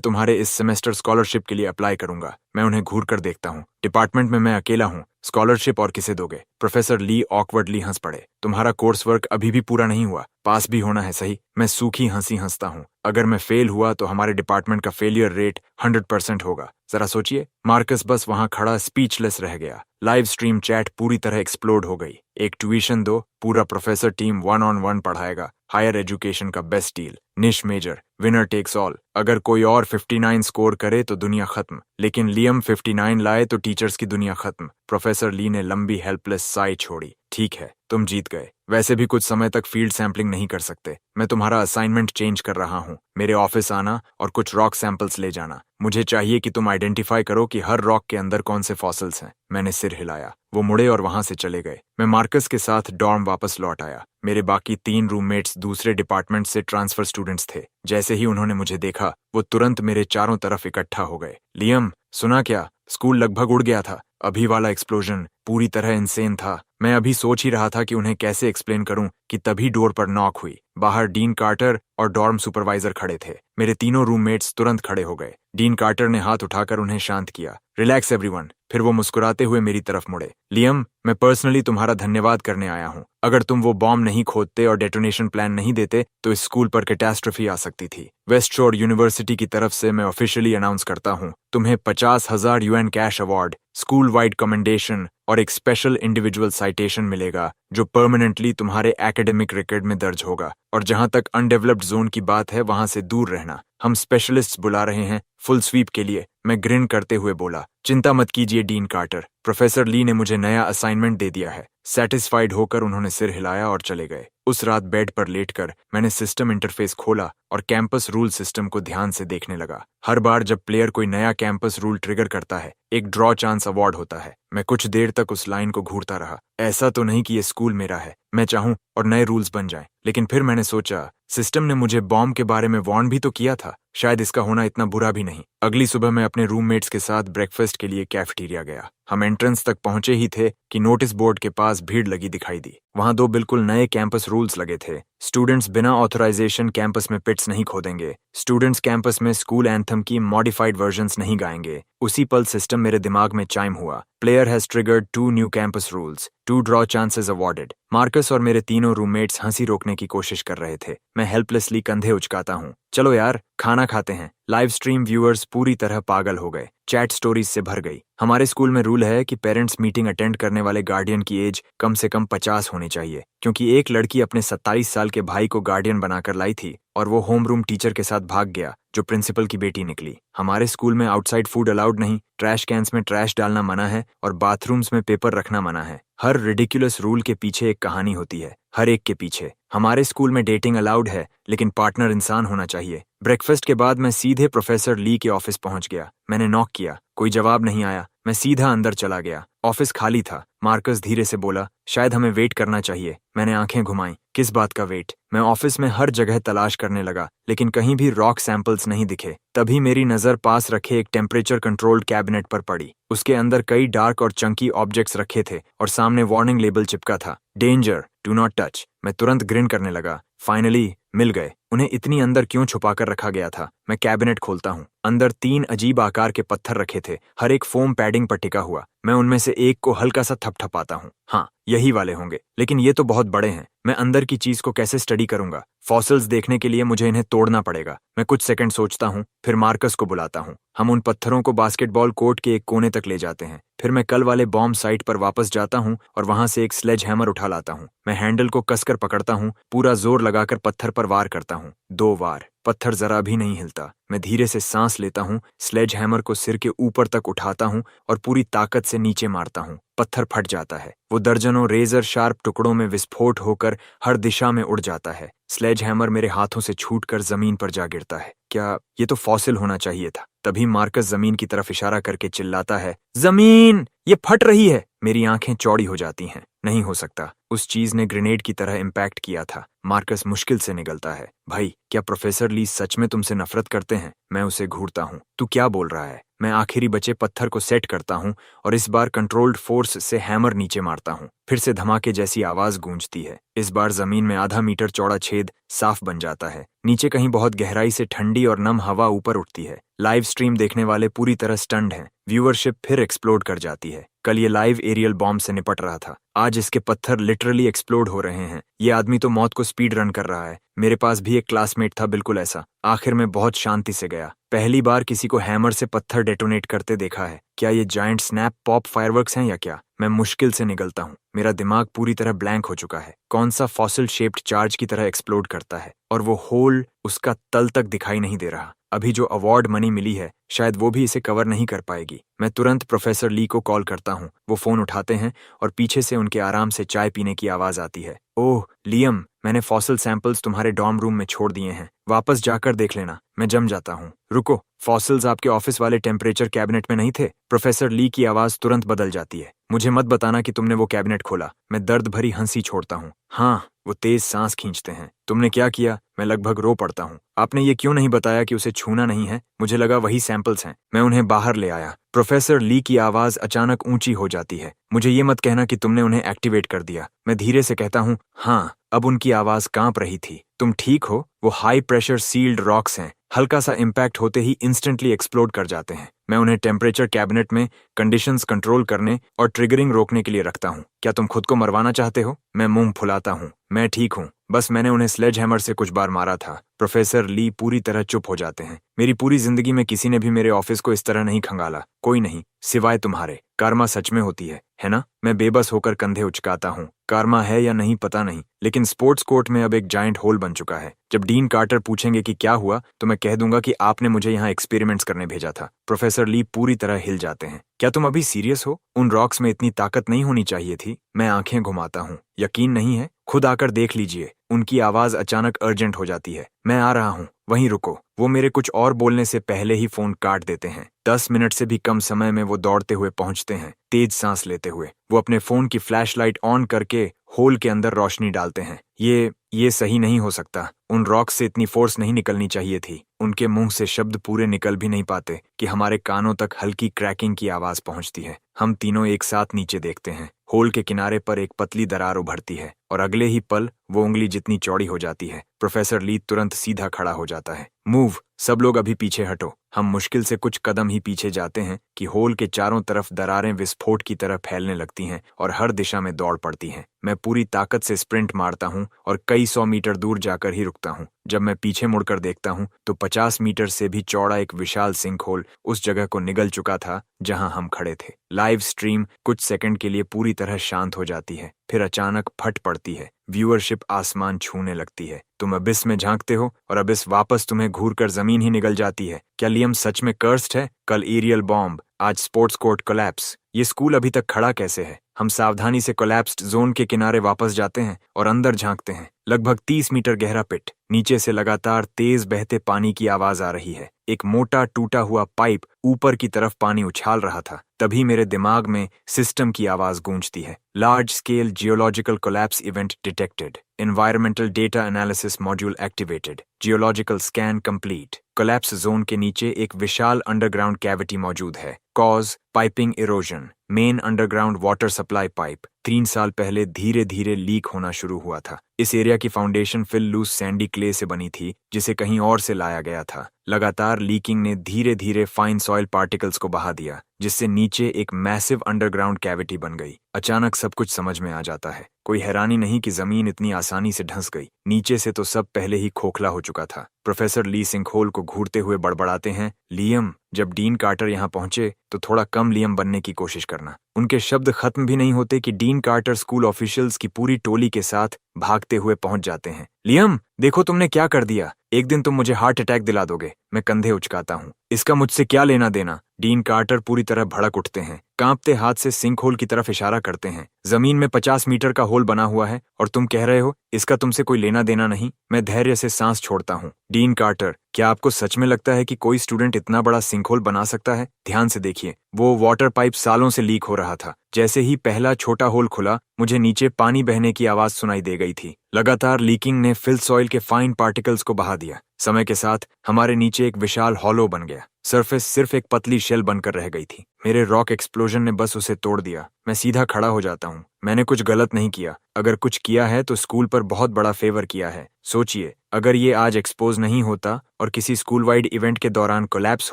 तुम्हारे इस सेमेस्टर स्कॉलरशिप के लिए अप्लाई करूंगा। मैं उन्हें घूर कर देखता हूँ। डिपार्टमेंट में मैं अकेला हूँ, स्कॉलरशिप और किसे दोगे? प्रोफेसर ली ऑकवर्डली हंस पड़े। तुम्हारा कोर्स वर्क अभी भी पूरा नहीं हुआ, पास भी होना है सही। मैं सूखी हंसी हंसता हूँ। अगर मैं फेल हुआ तो हमारे डिपार्टमेंट का फेलियर रेट 100% होगा। जरा सोचिए। मार्कस बस वहां खड़ा स्पीचलेस रह गया। लाइव स्ट्रीम चैट पूरी तरह एक्सप्लोड हो गई। एक ट्यूशन दो, पूरा प्रोफेसर टीम 1-on-1 पढ़ाएगा। हायर एजुकेशन का best deal, niche major, winner takes all. अगर कोई और 59 स्कोर करे तो दुनिया खत्म, लेकिन लियम 59 लाए तो टीचर्स की दुनिया खत्म। प्रोफेसर ली ने लंबी हेल्पलेस साई छोड़ी। ठीक है, तुम जीत गए। वैसे भी कुछ समय तक फील्ड सैंपलिंग नहीं कर सकते। मैं तुम्हारा असाइनमेंट चेंज कर रहा हूँ। मेरे ऑफिस आना और कुछ रॉक सैंपल्स ले जाना। मुझे चाहिए कि तुम आइडेंटिफाई करो कि हर रॉक के अंदर कौन से फॉसिल्स हैं। मैंने सिर हिलाया। वो मुड़े और वहां से चले गए। मैं मार्कस के साथ डॉर्म वापस लौट आया। मेरे बाकी 3 रूममेट्स दूसरे डिपार्टमेंट से ट्रांसफर स्टूडेंट्स थे। जैसे ही उन्होंने मुझे देखा, वो तुरंत मेरे चारों तरफ इकट्ठा हो गए। लियम, सुना क्या? स्कूल लगभग उड़ गया था। अभी वाला एक्सप्लोजन पूरी तरह इंसेन था। मैं अभी सोच ही रहा था कि उन्हें कैसे एक्सप्लेन करूं कि तभी डोर पर नॉक हुई। बाहर डीन कार्टर और डॉर्म सुपरवाइजर खड़े थे। मेरे तीनों रूममेट्स तुरंत खड़े हो गए। डीन कार्टर ने हाथ उठाकर उन्हें शांत किया। Relax everyone. फिर वो मुस्कुराते हुए मेरी तरफ मुड़े। लियम, मैं पर्सनली तुम्हारा धन्यवाद करने आया हूँ। अगर तुम वो बॉम्ब नहीं खोदते और डेटोनेशन प्लान नहीं देते तो इस स्कूल पर कैटास्ट्रोफी आ सकती थी। वेस्ट शोर यूनिवर्सिटी की तरफ से मैं ऑफिशियली अनाउंस करता हूँ, तुम्हें 50,000 UN cash award, school wide commendation और एक स्पेशल इंडिविजुअल साइटेशन मिलेगा जो परमानेंटली तुम्हारे एकेडमिक रिकॉर्ड में दर्ज होगा। और जहां तक अनडेवलप्ड जोन की बात है, वहां से दूर रहना। हम स्पेशलिस्ट्स बुला रहे हैं फुल स्वीप के लिए। मैं ग्रिन करते हुए बोला। चिंता मत कीजिए डीन कार्टर, प्रोफेसर ली ने मुझे नया असाइनमेंट दे दिया है। सेटिस्फाइड होकर उन्होंने सिर हिलाया और चले गए। उस रात बेड पर लेटकर मैंने सिस्टम इंटरफेस खोला और कैंपस रूल सिस्टम को ध्यान से देखने लगा। हर बार जब प्लेयर कोई नया कैंपस रूल ट्रिगर करता है, एक ड्रॉ चांस अवार्ड होता है। मैं कुछ देर तक उस लाइन को घूरता रहा। ऐसा तो नहीं कि ये स्कूल मेरा है, मैं चाहूं और नए रूल्स बन जाएं। लेकिन फिर मैंने सोचा, सिस्टम ने मुझे बॉम्ब के बारे में वार्न भी तो किया था, शायद इसका होना इतना बुरा भी नहीं। अगली सुबह मैं अपने रूममेट्स के साथ ब्रेकफास्ट के लिए कैफेटेरिया गया। हम एंट्रेंस तक पहुंचे ही थे कि नोटिस बोर्ड के पास भीड़ लगी दिखाई दी। वहां 2 बिल्कुल नए कैंपस रूल्स लगे थे। स्टूडेंट्स बिना ऑथराइजेशन कैंपस में पिट्स नहीं खोदेंगे। स्टूडेंट्स कैंपस में स्कूल एंथम की मॉडिफाइड वर्जन्स नहीं गाएंगे। उसी पल सिस्टम मेरे दिमाग में चाइम हुआ। Player has triggered 2 new campus rules, 2 draw chances awarded. Marcus और मेरे तीनों रूममेट्स हंसी रोकने की कोशिश कर रहे थे। मैं हेल्पलेसली कंधे उचकाता हूँ। चलो यार, खाना खाते हैं। लाइव स्ट्रीम व्यूअर्स पूरी तरह पागल हो गए। चैट स्टोरीज से भर गई। हमारे स्कूल में रूल है कि पेरेंट्स मीटिंग अटेंड करने वाले गार्डियन की एज कम से कम 50 होनी चाहिए, क्योंकि एक लड़की अपने 27 साल के भाई को गार्डियन बनाकर लाई थी और वो होम रूम टीचर के साथ भाग गया जो प्रिंसिपल की बेटी निकली। हमारे स्कूल में आउटसाइड फूड अलाउड नहीं, ट्रैश कैंस में ट्रैश डालना मना है और बाथरूम्स में पेपर रखना मना है। हर रिडिकुलस रूल के पीछे एक कहानी होती है, हर एक के पीछे। हमारे स्कूल में डेटिंग अलाउड है, लेकिन पार्टनर इंसान होना चाहिए। ब्रेकफास्ट के बाद मैं सीधे प्रोफेसर ली के ऑफिस पहुंच गया। मैंने नॉक किया, कोई जवाब नहीं आया। मैं सीधा अंदर चला गया। ऑफिस खाली था। मार्कस धीरे से बोला, शायद हमें वेट करना चाहिए। मैंने आंखें घुमाई। किस बात का वेट? मैं ऑफिस में हर जगह तलाश करने लगा, लेकिन कहीं भी रॉक सैंपल्स नहीं दिखे। तभी मेरी नजर पास रखे एक टेम्परेचर कंट्रोल्ड कैबिनेट पर पड़ी। उसके अंदर कई डार्क और चंकी ऑब्जेक्ट्स रखे थे और सामने वार्निंग लेबल चिपका था, डेंजर, डू नॉट टच। मैं तुरंत ग्रिन करने लगा। फाइनली मिल गए। उन्हें इतनी अंदर क्यों छुपाकर रखा गया था? मैं कैबिनेट खोलता हूँ। अंदर 3 अजीब आकार के पत्थर रखे थे, हर एक फोम पैडिंग पर टिका हुआ। मैं उनमें से एक को हल्का सा थपथपाता हूँ। हाँ, यही वाले होंगे, लेकिन ये तो बहुत बड़े हैं। मैं अंदर की चीज को कैसे स्टडी करूंगा? फॉसिल्स देखने के लिए मुझे इन्हें तोड़ना पड़ेगा। मैं कुछ सेकंड सोचता हूँ, फिर मार्कस को बुलाता हूँ। हम उन पत्थरों को बास्केटबॉल कोर्ट के एक कोने तक ले जाते हैं। फिर मैं कल वाले बॉम्ब साइट पर वापस जाता हूँ और वहां से एक स्लेज हैमर उठा लाता हूँ। मैं हैंडल को कसकर पकड़ता हूँ, पूरा जोर लगाकर पत्थर पर वार करता हूँ। 2 वार, पत्थर जरा भी नहीं हिलता। मैं धीरे से सांस लेता हूँ, स्लेज हैमर को सिर के ऊपर तक उठाता हूँ और पूरी ताकत से नीचे मारता हूँ। पत्थर फट जाता है। वो दर्जनों रेजर शार्प टुकड़ों में विस्फोट होकर हर दिशा में उड़ जाता है। स्लेज हैमर मेरे हाथों से छूटकर जमीन पर जा गिरता है। क्या ये तो फॉसिल होना चाहिए था। तभी मार्कस जमीन की तरफ इशारा करके चिल्लाता है, जमीन ये फट रही है। मेरी आंखें चौड़ी हो जाती हैं। नहीं हो सकता, उस चीज ने ग्रेनेड की तरह इम्पैक्ट किया था। मार्कस मुश्किल से निगलता है, भाई क्या प्रोफेसर ली सच में तुमसे नफरत करते हैं? मैं उसे घूरता हूँ। तू क्या बोल रहा है? मैं आखिरी बचे पत्थर को सेट करता हूँ और इस बार कंट्रोल्ड फोर्स से हैमर नीचे मारता हूँ। फिर से धमाके जैसी आवाज गूंजती है। इस बार जमीन में आधा मीटर चौड़ा छेद साफ बन जाता है। नीचे कहीं बहुत गहराई से ठंडी और नम हवा ऊपर उठती है। लाइव स्ट्रीम देखने वाले पूरी तरह स्टन्ड हैं। व्यूअरशिप फिर एक्सप्लोड कर जाती है। कल ये लाइव एरियल बॉम्ब से निपट रहा था, आज इसके पत्थर लिटरली एक्सप्लोड हो रहे हैं। ये आदमी तो मौत को स्पीड रन कर रहा है। मेरे पास भी एक क्लासमेट था बिल्कुल ऐसा। आखिर में बहुत शांति से गया। पहली बार किसी को हैमर से पत्थर डेटोनेट करते देखा है। क्या ये जायंट स्नैप पॉप फायरवर्क्स हैं या क्या? मैं मुश्किल से निगलता हूँ। मेरा दिमाग पूरी तरह ब्लैंक हो चुका है। कौन सा फॉसिल शेप्ड चार्ज की तरह एक्सप्लोड करता है और वो होल उसका तल तक दिखाई नहीं दे रहा। अभी जो अवार्ड मनी मिली है शायद वो भी इसे कवर नहीं कर पाएगी। मैं तुरंत प्रोफेसर ली को कॉल करता हूँ। वो फोन उठाते हैं और पीछे से उनके आराम से चाय पीने की आवाज आती है। ओह लियम, मैंने फॉसिल सैंपल्स तुम्हारे डॉर्म रूम में छोड़ दिए हैं, वापस जाकर देख लेना। मैं जम जाता हूँ। रुको, फॉसिल्स आपके ऑफिस वाले टेम्परेचर कैबिनेट में नहीं थे? प्रोफेसर ली की आवाज तुरंत बदल जाती है। मुझे मत बताना कि तुमने वो कैबिनेट खोला। मैं दर्द भरी हंसी छोड़ता हूँ। हाँ, वो तेज सांस खींचते हैं। तुमने क्या किया? मैं लगभग रो पड़ता हूँ। आपने ये क्यों नहीं बताया कि उसे छूना नहीं है? मुझे लगा वही सैंपल्स हैं। मैं उन्हें बाहर ले आया। प्रोफेसर ली की आवाज अचानक ऊंची हो जाती है। मुझे ये मत कहना कि तुमने उन्हें एक्टिवेट कर दिया। मैं धीरे से कहता हूँ, हाँ। अब उनकी आवाज कांप रही थी। तुम ठीक हो? वो हाई प्रेशर सील्ड रॉक्स हैं, हल्का सा इम्पैक्ट होते ही इंस्टेंटली एक्सप्लोड कर जाते हैं। मैं उन्हें टेम्परेचर कैबिनेट में कंडीशंस कंट्रोल करने और ट्रिगरिंग रोकने के लिए रखता हूँ। क्या तुम खुद को मरवाना चाहते हो? मैं मुंह फुलाता हूँ। मैं ठीक हूँ, बस मैंने उन्हें स्लेज हैमर से कुछ बार मारा था। प्रोफेसर ली पूरी तरह चुप हो जाते हैं। मेरी पूरी जिंदगी में किसी ने भी मेरे ऑफिस को इस तरह नहीं खंगाला, कोई नहीं, सिवाय तुम्हारे। कार्मा सच में होती है ना? मैं बेबस होकर कंधे उचकाता हूँ। कार्मा है या नहीं पता नहीं, लेकिन स्पोर्ट्स कोर्ट में अब एक जायंट होल बन चुका है। जब डीन कार्टर पूछेंगे कि क्या हुआ, तो मैं कह दूंगा कि आपने मुझे यहाँ एक्सपेरिमेंट्स करने भेजा था। प्रोफेसर ली पूरी तरह हिल जाते हैं। क्या तुम अभी सीरियस हो? उन रॉक्स में इतनी ताकत नहीं होनी चाहिए थी। मैं आंखें घुमाता हूँ। यकीन नहीं है? खुद आकर देख लीजिए। उनकी आवाज अचानक अर्जेंट हो जाती है। मैं आ रहा हूँ, वहीं रुको। वो मेरे कुछ और बोलने से पहले ही फोन काट देते हैं। 10 मिनट से भी कम समय में वो दौड़ते हुए पहुंचते हैं, तेज सांस लेते हुए। वो अपने फोन की फ्लैशलाइट ऑन करके होल के अंदर रोशनी डालते हैं। ये सही नहीं हो सकता। उन रॉक्स से इतनी फोर्स नहीं निकलनी चाहिए थी। उनके मुंह से शब्द पूरे निकल भी नहीं पाते कि हमारे कानों तक हल्की क्रैकिंग की आवाज पहुंचती है। हम तीनों एक साथ नीचे देखते हैं। होल के किनारे पर एक पतली दरार उभरती है और अगले ही पल वो उंगली जितनी चौड़ी हो जाती है। प्रोफेसर ली तुरंत सीधा खड़ा हो जाता है। मूव, सब लोग अभी पीछे हटो। हम मुश्किल से कुछ कदम ही पीछे जाते हैं कि होल के चारों तरफ दरारें विस्फोट की तरह फैलने लगती हैं और हर दिशा में दौड़ पड़ती हैं। मैं पूरी ताकत से स्प्रिंट मारता हूँ और कई 100 मीटर दूर जाकर ही रुकता हूँ। जब मैं पीछे मुड़कर देखता हूँ तो 50 मीटर से भी चौड़ा एक विशाल सिंक होल उस जगह को निगल चुका था जहां हम खड़े थे। लाइव स्ट्रीम कुछ सेकंड के लिए पूरी तरह शांत हो जाती है, फिर अचानक फट पड़ती है। व्यूअरशिप आसमान छूने लगती है। तुम अबिस में झांकते हो और अबिस वापस तुम्हें घूरकर जमीन ही निगल जाती है। क्या लियम सच में कर्स्ड है? कल एरियल बॉम्ब, आज स्पोर्ट्स कोर्ट कोलैप्स। ये स्कूल अभी तक खड़ा कैसे है? हम सावधानी से कोलैप्स्ड जोन के किनारे वापस जाते हैं और अंदर झांकते हैं। लगभग 30 मीटर गहरा पिट। नीचे से लगातार तेज बहते पानी की आवाज आ रही है। एक मोटा टूटा हुआ पाइप ऊपर की तरफ पानी उछाल रहा था। तभी मेरे दिमाग में सिस्टम की आवाज गूंजती है। Large scale geological collapse event detected. Environmental data analysis module activated. Geological scan complete. Collapse zone के नीचे एक विशाल अंडरग्राउंड कैविटी मौजूद है। Cause piping erosion. Main underground water supply pipe 3 साल पहले धीरे धीरे लीक होना शुरू हुआ था। इस एरिया की foundation fill loose sandy clay से बनी थी जिसे कहीं और से लाया गया था। लगातार लीकिंग ने धीरे धीरे फाइन सॉइल पार्टिकल्स को बहा दिया, जिससे नीचे एक मैसिव अंडरग्राउंड कैविटी बन गई। अचानक सब कुछ समझ में आ जाता है। कोई हैरानी नहीं कि जमीन इतनी आसानी से धंस गई। नीचे से तो सब पहले ही खोखला हो चुका था। प्रोफेसर ली सिंकहोल को घूरते हुए बड़बड़ाते हैं, लियम जब डीन कार्टर यहाँ पहुंचे तो थोड़ा कम लियम बनने की कोशिश करना। उनके शब्द खत्म भी नहीं होते कि डीन कार्टर स्कूल ऑफिशियल्स की पूरी टोली के साथ भागते हुए पहुंच जाते हैं। लियम, देखो तुमने क्या कर दिया। एक दिन तुम मुझे हार्ट अटैक दिला दोगे। मैं कंधे उचकाता हूँ। इसका मुझसे क्या लेना देना। डीन कार्टर पूरी तरह भड़क उठते हैं, कांपते हाथ से सिंक होल की तरफ इशारा करते हैं। जमीन में 50 मीटर का होल बना हुआ है और तुम कह रहे हो इसका तुमसे कोई लेना देना नहीं। मैं धैर्य से सांस छोड़ता हूँ। डीन कार्टर, क्या आपको सच में लगता है कि कोई स्टूडेंट इतना बड़ा सिंक होल बना सकता है? ध्यान से देखिए, वो वाटर पाइप सालों से लीक हो रहा था। जैसे ही पहला छोटा होल खुला, मुझे नीचे पानी बहने की आवाज सुनाई दे गई थी। लगातार लीकिंग ने फिल सॉइल के फाइन पार्टिकल्स को बहा दिया। समय के साथ हमारे नीचे एक विशाल हॉलो बन गया। सरफेस सिर्फ एक पतली शेल बनकर रह गई थी। मेरे रॉक एक्सप्लोजन ने बस उसे तोड़ दिया। मैं सीधा खड़ा हो जाता हूँ। मैंने कुछ गलत नहीं किया। अगर कुछ किया है तो स्कूल पर बहुत बड़ा फेवर किया है। सोचिए, अगर ये आज एक्सपोज नहीं होता और किसी स्कूल वाइड इवेंट के दौरान कोलैप्स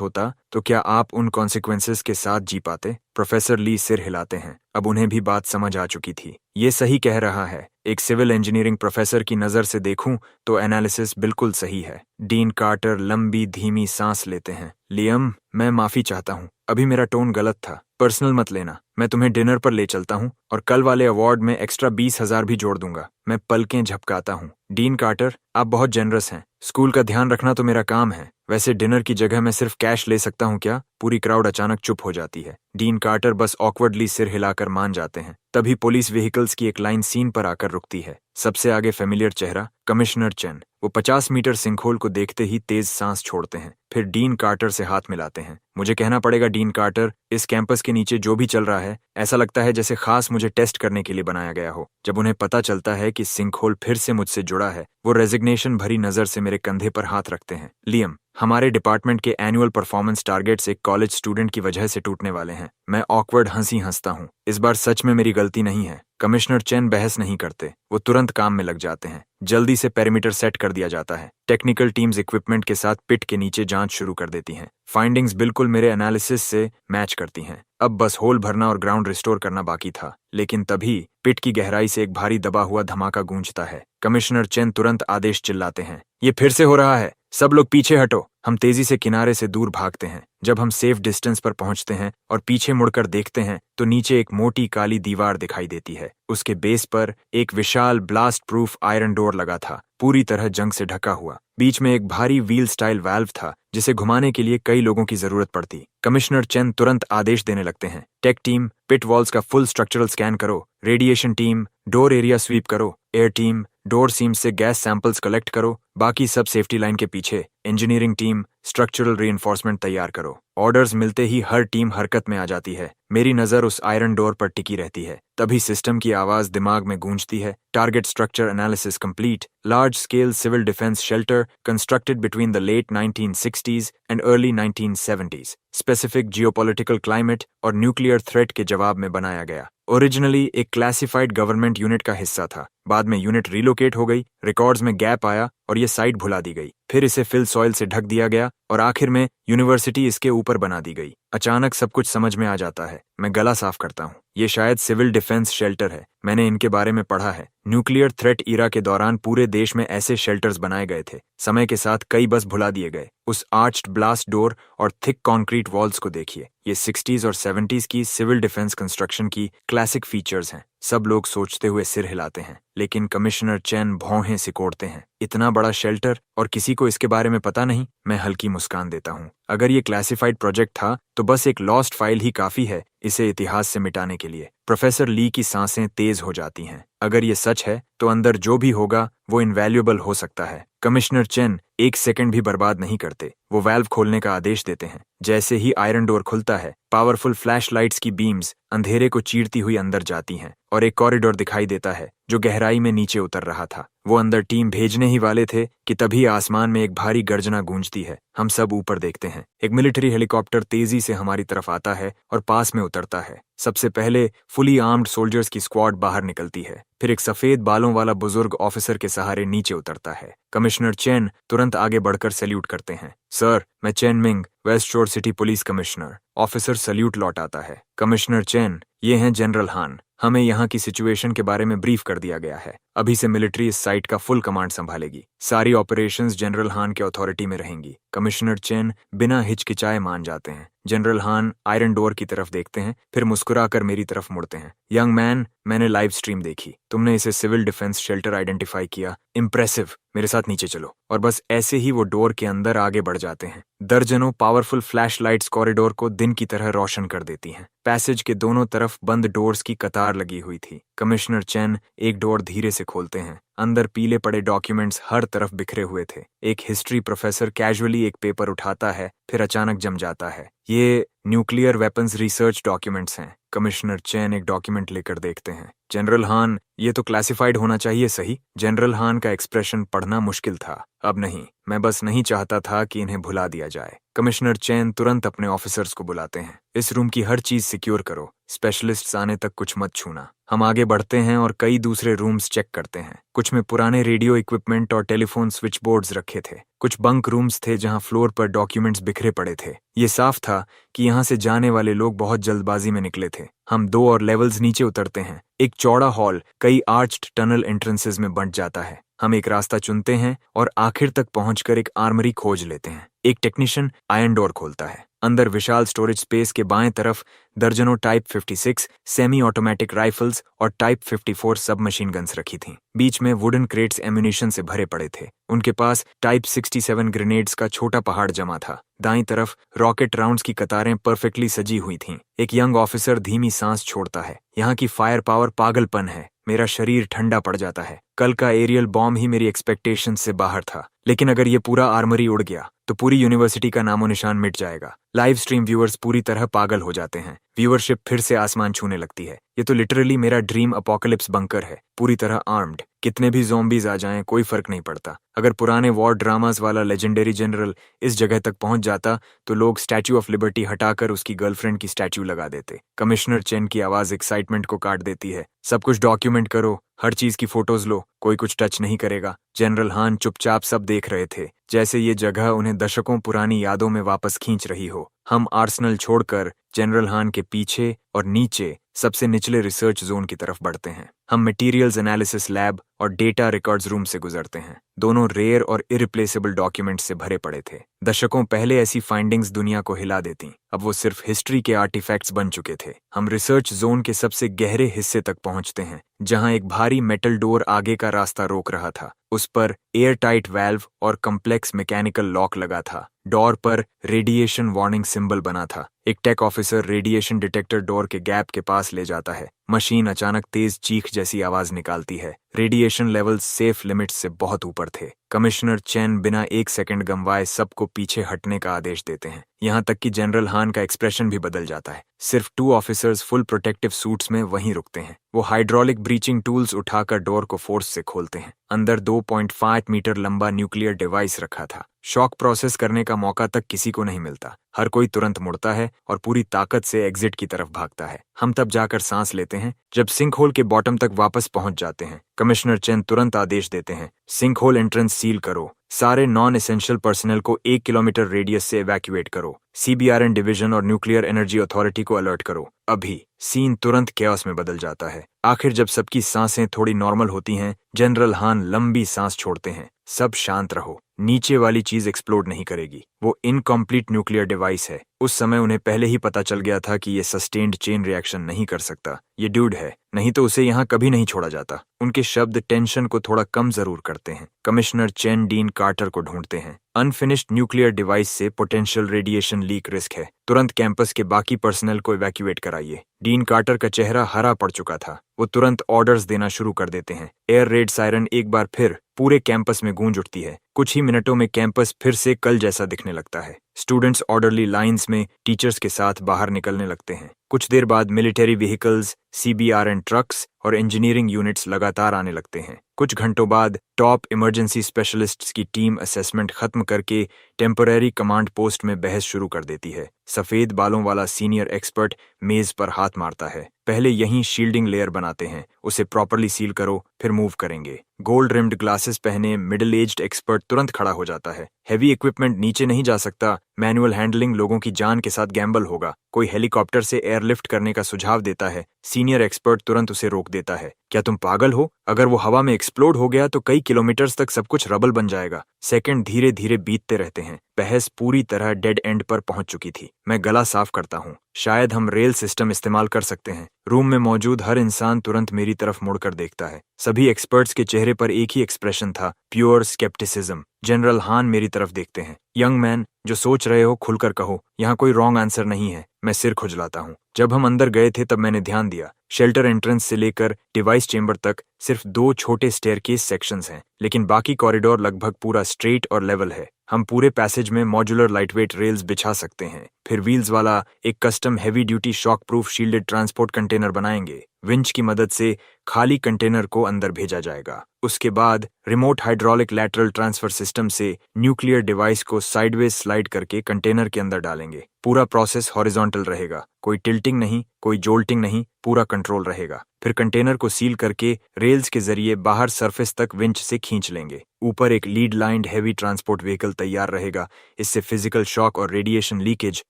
होता तो क्या आप उन कॉन्सिक्वेंसेस के साथ जी पाते? प्रोफेसर ली सिर हिलाते हैं। अब उन्हें भी बात समझ आ चुकी थी। ये सही कह रहा है। एक सिविल इंजीनियरिंग प्रोफेसर की नज़र से देखूं तो एनालिसिस बिल्कुल सही है। डीन कार्टर लंबी धीमी सांस लेते हैं। लियम, मैं माफी चाहता हूँ। अभी मेरा टोन गलत था। पर्सनल मत लेना। मैं तुम्हें डिनर पर ले चलता हूँ और कल वाले अवार्ड में एक्स्ट्रा 20,000 भी जोड़ दूंगा। मैं पलकें झपकाता हूँ। डीन कार्टर, आप बहुत जेनरस हैं। स्कूल का ध्यान रखना तो मेरा काम है। वैसे डिनर की जगह मैं सिर्फ कैश ले सकता हूँ क्या? पूरी क्राउड अचानक चुप हो जाती है। डीन कार्टर बस ऑकवर्डली सिर हिलाकर मान जाते हैं। तभी पुलिस व्हीकल्स की एक लाइन सीन पर आकर रुकती है। सबसे आगे फेमिलियर चेहरा, कमिश्नर चेन। वो 50 मीटर सिंकहोल को देखते ही तेज सांस छोड़ते हैं, फिर डीन कार्टर से हाथ मिलाते हैं। मुझे कहना पड़ेगा डीन कार्टर, इस कैंपस के नीचे जो भी चल रहा है ऐसा लगता है जैसे खास मुझे टेस्ट करने के लिए बनाया गया हो। जब उन्हें पता चलता है कि सिंकहोल फिर से मुझसे जुड़ा है, वो रेजिग्नेशन भरी नजर से मेरे कंधे पर हाथ रखते हैं। लियम, हमारे डिपार्टमेंट के एनुअल परफॉर्मेंस टारगेट्स एक कॉलेज स्टूडेंट की वजह से टूटने वाले हैं। मैं ऑकवर्ड हंसी हंसता हूँ। इस बार सच में मेरी गलती नहीं है। कमिश्नर चेन बहस नहीं करते, वो तुरंत काम में लग जाते हैं। जल्दी से पेरीमीटर सेट कर दिया जाता है। टेक्निकल टीम्स इक्विपमेंट के साथ पिट के नीचे जांच शुरू कर देती हैं। फाइंडिंग्स बिल्कुल मेरे एनालिसिस से मैच करती हैं। अब बस होल भरना और ग्राउंड रिस्टोर करना बाकी था। लेकिन तभी पिट की गहराई से एक भारी दबा हुआ धमाका गूंजता है। कमिश्नर चेन तुरंत आदेश चिल्लाते हैं, ये फिर से हो रहा है, सब लोग पीछे हटो। हम तेजी से किनारे से दूर भागते हैं। जब हम सेफ डिस्टेंस पर पहुंचते हैं और पीछे मुड़कर देखते हैं तो नीचे एक मोटी काली दीवार दिखाई देती है। उसके बेस पर एक विशाल ब्लास्ट प्रूफ आयरन डोर लगा था, पूरी तरह जंग से ढका हुआ। बीच में एक भारी व्हील स्टाइल वाल्व था जिसे घुमाने के लिए कई लोगों की जरूरत पड़ती। कमिश्नर चेन तुरंत आदेश देने लगते हैं, टेक टीम पिट वॉल्स का फुल स्ट्रक्चरल स्कैन करो, radiation team door area sweep करो, एयर टीम डोर सीम से गैस सैंपल्स कलेक्ट करो, बाकी सब सेफ्टी लाइन के पीछे। इंजीनियरिंग टीम स्ट्रक्चरल रीइंफोर्समेंट तैयार करो। ऑर्डर्स मिलते ही हर टीम हरकत में आ जाती है। मेरी नजर उस आयरन डोर पर टिकी रहती है। तभी सिस्टम की आवाज दिमाग में गूंजती है, target structure analysis complete, large scale civil defence shelter constructed between the late 1960s and early 1970s, specific geopolitical climate और न्यूक्लियर थ्रेट के जवाब में बनाया गया। ओरिजिनली एक क्लासिफाइड गवर्नमेंट यूनिट का हिस्सा था। बाद में यूनिट रिलोकेट हो गई, रिकॉर्ड्स में गैप आया और ये साइट भुला दी गई। फिर इसे फिल सॉइल से ढक दिया गया और आखिर में यूनिवर्सिटी इसके ऊपर बना दी गई। अचानक सब कुछ समझ में आ जाता है। मैं गला साफ करता हूँ। ये शायद सिविल डिफेंस शेल्टर है। मैंने इनके बारे में पढ़ा है। न्यूक्लियर थ्रेट ईरा के दौरान पूरे देश में ऐसे शेल्टर्स बनाए गए थे। समय के साथ कई बस भुला दिए गए। उस आर्च्ड ब्लास्ट डोर और थिक कंक्रीट वॉल्स को देखिए। ये 60s और 70s की सिविल डिफेंस कंस्ट्रक्शन की क्लासिक फीचर्स हैं। सब लोग सोचते हुए सिर हिलाते हैं, लेकिन कमिश्नर चेन भौहें सिकोड़ते हैं। इतना बड़ा शेल्टर और किसी को इसके बारे में पता नहीं? मैं हल्की मुस्कान देता हूँ। अगर ये क्लासिफाइड प्रोजेक्ट था तो बस एक लॉस्ट फाइल ही काफी है इसे इतिहास से मिटाने के लिए। प्रोफेसर ली की सांसें तेज हो जाती हैं। अगर ये सच है तो अंदर जो भी होगा वो इनवैल्यूएबल हो सकता है। कमिश्नर चेन एक सेकंड भी बर्बाद नहीं करते। वो वाल्व खोलने का आदेश देते हैं। जैसे ही आयरन डोर खुलता है, पावरफुल फ्लैश लाइट्स की बीम्स अंधेरे को चीरती हुई अंदर जाती हैं और एक कॉरिडोर दिखाई देता है जो गहराई में नीचे उतर रहा था। वो अंदर टीम भेजने ही वाले थे कि तभी आसमान में एक भारी गर्जना गूंजती है। हम सब ऊपर देखते हैं। एक मिलिट्री हेलीकॉप्टर तेजी से हमारी तरफ आता है और पास में उतरता है। सबसे पहले फुली आर्म्ड सोल्जर्स की स्क्वाड बाहर निकलती है। फिर एक सफेद बालों वाला बुजुर्ग ऑफिसर के सहारे नीचे उतरता है। कमिश्नर चेन तुरंत आगे बढ़कर सैल्यूट करते हैं। सर, मैं Chen Ming, West Shore city police commissioner. Officer salute लौटाता है। कमिश्नर चेन, ये हैं जनरल हान। हमें यहाँ की सिचुएशन के बारे में ब्रीफ कर दिया गया है। अभी से मिलिट्री इस साइट का फुल कमांड संभालेगी। सारी ऑपरेशंस जनरल हान के अथॉरिटी में रहेंगी। कमिश्नर चेन बिना हिचकिचाए मान जाते हैं। जनरल हान आयरन डोर की तरफ देखते हैं, फिर मुस्कुराकर मेरी तरफ मुड़ते हैं। यंग मैन, मैंने लाइव स्ट्रीम देखी, तुमने इसे सिविल डिफेंस शेल्टर आइडेंटिफाई किया, इम्प्रेसिव। मेरे साथ नीचे चलो। और बस ऐसे ही वो डोर के अंदर आगे बढ़ जाते हैं। दर्जनों पावरफुल फ्लैश लाइट्स कॉरिडोर को दिन की तरह रोशन कर देती हैं। पैसेज के दोनों तरफ बंद डोर्स की कतार लगी हुई थी। कमिश्नर चेन एक डोर धीरे से खोलते हैं। अंदर पीले पड़े डॉक्यूमेंट्स हर तरफ बिखरे हुए थे। एक हिस्ट्री प्रोफेसर कैजुअली एक पेपर उठाता है, फिर अचानक जम जाता है। ये न्यूक्लियर वेपन्स रिसर्च डॉक्यूमेंट्स हैं। कमिश्नर चेन एक डॉक्यूमेंट लेकर देखते हैं। जनरल हान, ये तो क्लासिफाइड होना चाहिए, सही? जनरल हान का एक्सप्रेशन पढ़ना मुश्किल था। अब नहीं, मैं बस नहीं चाहता था कि इन्हें भुला दिया जाए। कमिश्नर चेन तुरंत अपने ऑफिसर्स को बुलाते हैं। इस रूम की हर चीज सिक्योर करो, स्पेशलिस्ट्स आने तक कुछ मत छूना। हम आगे बढ़ते हैं और कई दूसरे रूम्स चेक करते हैं। कुछ में पुराने रेडियो इक्विपमेंट और टेलीफोन स्विच बोर्ड्स रखे थे। कुछ बंक रूम्स थे जहां फ्लोर पर डॉक्यूमेंट्स बिखरे पड़े थे। ये साफ था कि यहां से जाने वाले लोग बहुत जल्दबाजी में निकले थे। हम 2 और लेवल्स नीचे उतरते हैं। एक चौड़ा हॉल कई आर्च्ड टनल एंट्रेंसेस में बंट जाता है। हम एक रास्ता चुनते हैं और आखिर तक पहुंचकर एक आर्मरी खोज लेते हैं। एक टेक्नीशियन आयरन डोर खोलता है। अंदर विशाल स्टोरेज स्पेस के बाएं तरफ दर्जनों टाइप 56 सेमी ऑटोमेटिक राइफल्स और टाइप 54 सब मशीन गन्स रखी थीं। बीच में वुडन क्रेट्स एम्यूनिशन से भरे पड़े थे। उनके पास टाइप 67 ग्रेनेड्स का छोटा पहाड़ जमा था। दाईं तरफ रॉकेट राउंड्स की कतारें परफेक्टली सजी हुई थीं। एक यंग ऑफिसर धीमी सांस छोड़ता है। यहाँ की फायर पावर पागलपन है। मेरा शरीर ठंडा पड़ जाता है। कल का एरियल बॉम्ब ही मेरी एक्सपेक्टेशन से बाहर था, लेकिन अगर ये पूरा आर्मरी उड़ गया तो पूरी यूनिवर्सिटी का नामो निशान मिट जाएगा। लाइव स्ट्रीम व्यूअर्स पूरी तरह पागल हो जाते हैं। व्यूअरशिप फिर से आसमान छूने लगती है। ये तो लिटरली मेरा ड्रीम अपोकलिप्स बंकर है, पूरी तरह आर्म्ड। कितने भी ज़ॉम्बीज आ जाएं कोई फर्क नहीं पड़ता। अगर पुराने वॉर ड्रामास वाला लेजेंडरी जनरल इस जगह तक पहुंच जाता तो लोग स्टैच्यू ऑफ लिबर्टी हटाकर उसकी गर्लफ्रेंड की स्टैच्यू लगा देते। कमिश्नर चेन की आवाज एक्साइटमेंट को काट देती है। सब कुछ डॉक्यूमेंट करो, हर चीज की फोटोज लो, कोई कुछ टच नहीं करेगा। जनरल हान चुपचाप सब देख रहे थे, जैसे ये जगह उन्हें दशकों पुरानी यादों में वापस खींच रही हो। हम आर्सेनल छोड़कर जनरल हान के पीछे और नीचे सबसे निचले रिसर्च जोन की तरफ बढ़ते हैं। हम मटेरियल्स एनालिसिस लैब और डेटा रिकॉर्ड्स रूम से गुजरते हैं। दोनों रेयर और इरिप्लेसेबल डॉक्यूमेंट्स से भरे पड़े थे। दशकों पहले ऐसी फाइंडिंग्स दुनिया को हिला देती, अब वो सिर्फ हिस्ट्री के आर्टिफैक्ट्स बन चुके थे। हम रिसर्च जोन के सबसे गहरे हिस्से तक पहुंचते हैं, जहां एक भारी मेटल डोर आगे का रास्ता रोक रहा था। उस पर एयर टाइट वाल्व और कम्प्लेक्स मैकेनिकल लॉक लगा था। डोर पर रेडिएशन वार्निंग सिंबल बना था। एक tech officer radiation detector door के गैप के पास ले जाता है। मशीन अचानक तेज चीख जैसी आवाज निकालती है। रेडिएशन लेवल सेफ लिमिट्स से बहुत ऊपर थे। कमिश्नर चेन बिना एक सेकंड गंवाए सबको पीछे हटने का आदेश देते हैं। यहाँ तक कि जनरल हान का एक्सप्रेशन भी बदल जाता है। सिर्फ 2 ऑफिसर्स फुल प्रोटेक्टिव सूट्स में वहीं रुकते हैं। वो हाइड्रोलिक ब्रीचिंग टूल्स उठाकर डोर को फोर्स से खोलते हैं। अंदर 2.5 मीटर लंबा न्यूक्लियर डिवाइस रखा था। शॉक प्रोसेस करने का मौका तक किसी को नहीं मिलता। हर कोई तुरंत मुड़ता है और पूरी ताकत से एग्जिट की तरफ भागता है। हम तब जाकर सांस लेते हैं जब सिंक होल के बॉटम तक वापस पहुंच जाते हैं। कमिश्नर चेन तुरंत आदेश देते हैं, सिंक होल एंट्रेंस सील करो। सारे नॉन एसेंशियल पर्सनल को 1 किलोमीटर रेडियस से इवैक्यूएट करो। CBRN डिवीजन और न्यूक्लियर एनर्जी अथॉरिटी को अलर्ट करो। अभी सीन तुरंत कैओस में बदल जाता है। आखिर जब सबकी सांसें थोड़ी नॉर्मल होती हैं, जनरल हान लंबी सांस छोड़ते हैं। सब शांत रहो, नीचे वाली चीज एक्सप्लोड नहीं करेगी। वो इनकम्प्लीट न्यूक्लियर डिवाइस है। उस समय उन्हें पहले ही पता चल गया था कि ये सस्टेन्ड चेन रिएक्शन नहीं कर सकता। ये ड्यूड है, नहीं तो उसे यहाँ कभी नहीं छोड़ा जाता। उनके शब्द टेंशन को थोड़ा कम जरूर करते हैं। कमिश्नर चेन डीन कार्टर को ढूंढते हैं। अनफिनिश्ड न्यूक्लियर डिवाइस से पोटेंशियल रेडिएशन लीक रिस्क है। तुरंत कैंपस के बाकी पर्सनल को इवैक्यूएट कराइए। डीन कार्टर का चेहरा हरा पड़ चुका था। वो तुरंत ऑर्डर्स देना शुरू कर देते हैं। एयर रेड सायरन एक बार फिर पूरे कैंपस में गूंज उठती है। कुछ ही मिनटों में कैंपस फिर से कल जैसा दिखने लगता है। स्टूडेंट्स ऑर्डरली लाइंस में टीचर्स के साथ बाहर निकलने लगते हैं। कुछ देर बाद मिलिट्री व्हीकल्स, CBRN ट्रक्स और इंजीनियरिंग यूनिट्स लगातार आने लगते हैं। कुछ घंटों बाद टॉप इमरजेंसी स्पेशलिस्ट्स की टीम असेसमेंट खत्म करके टेम्पररी कमांड पोस्ट में बहस शुरू कर देती है। सफेद बालों वाला सीनियर एक्सपर्ट मेज पर हाथ मारता है। पहले यहीं शील्डिंग लेयर बनाते हैं, उसे प्रॉपरली सील करो, फिर मूव करेंगे। गोल्ड रिम्ड ग्लासेस पहने मिडिल एज्ड एक्सपर्ट तुरंत खड़ा हो जाता है। हैवी इक्विपमेंट नीचे नहीं जा सकता, मैनुअल हैंडलिंग लोगों की जान के साथ गैम्बल होगा। कोई हेलीकॉप्टर से एयरलिफ्ट करने का सुझाव देता है, सीनियर एक्सपर्ट तुरंत उसे रोक देता है। क्या तुम पागल हो? अगर वो हवा में एक्सप्लोड हो गया तो कई किलोमीटर्स तक सब कुछ रबल बन जाएगा। सेकंड धीरे धीरे बीतते रहते हैं। बहस पूरी तरह डेड एंड पर पहुंच चुकी थी। मैं गला साफ करता हूँ। शायद हम रेल सिस्टम इस्तेमाल कर सकते हैं। रूम में मौजूद हर इंसान तुरंत मेरी तरफ मुड़कर देखता है। सभी एक्सपर्ट्स के चेहरे पर एक ही एक्सप्रेशन था, प्योर स्केप्टिसिज्म। जनरल हान मेरी तरफ देखते हैं। यंग मैन, जो सोच रहे हो खुलकर कहो, यहाँ कोई रॉन्ग आंसर नहीं है। मैं सिर खुजलाता हूँ। जब हम अंदर गए थे तब मैंने ध्यान दिया, शेल्टर एंट्रेंस से लेकर डिवाइस चेंबर तक सिर्फ 2 छोटे स्टेयरकेस सेक्शंस हैं, लेकिन बाकी कॉरिडोर लगभग पूरा स्ट्रेट और लेवल है। हम पूरे पैसेज में मॉड्यूलर लाइटवेट रेल्स बिछा सकते हैं, फिर व्हील्स वाला एक custom heavy duty shock proof shielded transport container बनाएंगे। विंच की मदद से खाली कंटेनर को अंदर भेजा जाएगा। उसके बाद remote hydraulic lateral transfer system से न्यूक्लियर डिवाइस को साइडवेज स्लाइड करके कंटेनर के अंदर डालेंगे। पूरा प्रोसेस हॉरिजॉन्टल रहेगा, कोई टिल्टिंग नहीं, कोई जोल्टिंग नहीं, पूरा कंट्रोल रहेगा। फिर कंटेनर को सील करके रेल्स के जरिए बाहर सरफेस तक विंच से खींच लेंगे। ऊपर एक lead lined heavy transport vehicle तैयार रहेगा। इससे फिजिकल शॉक और रेडिएशन लीकेज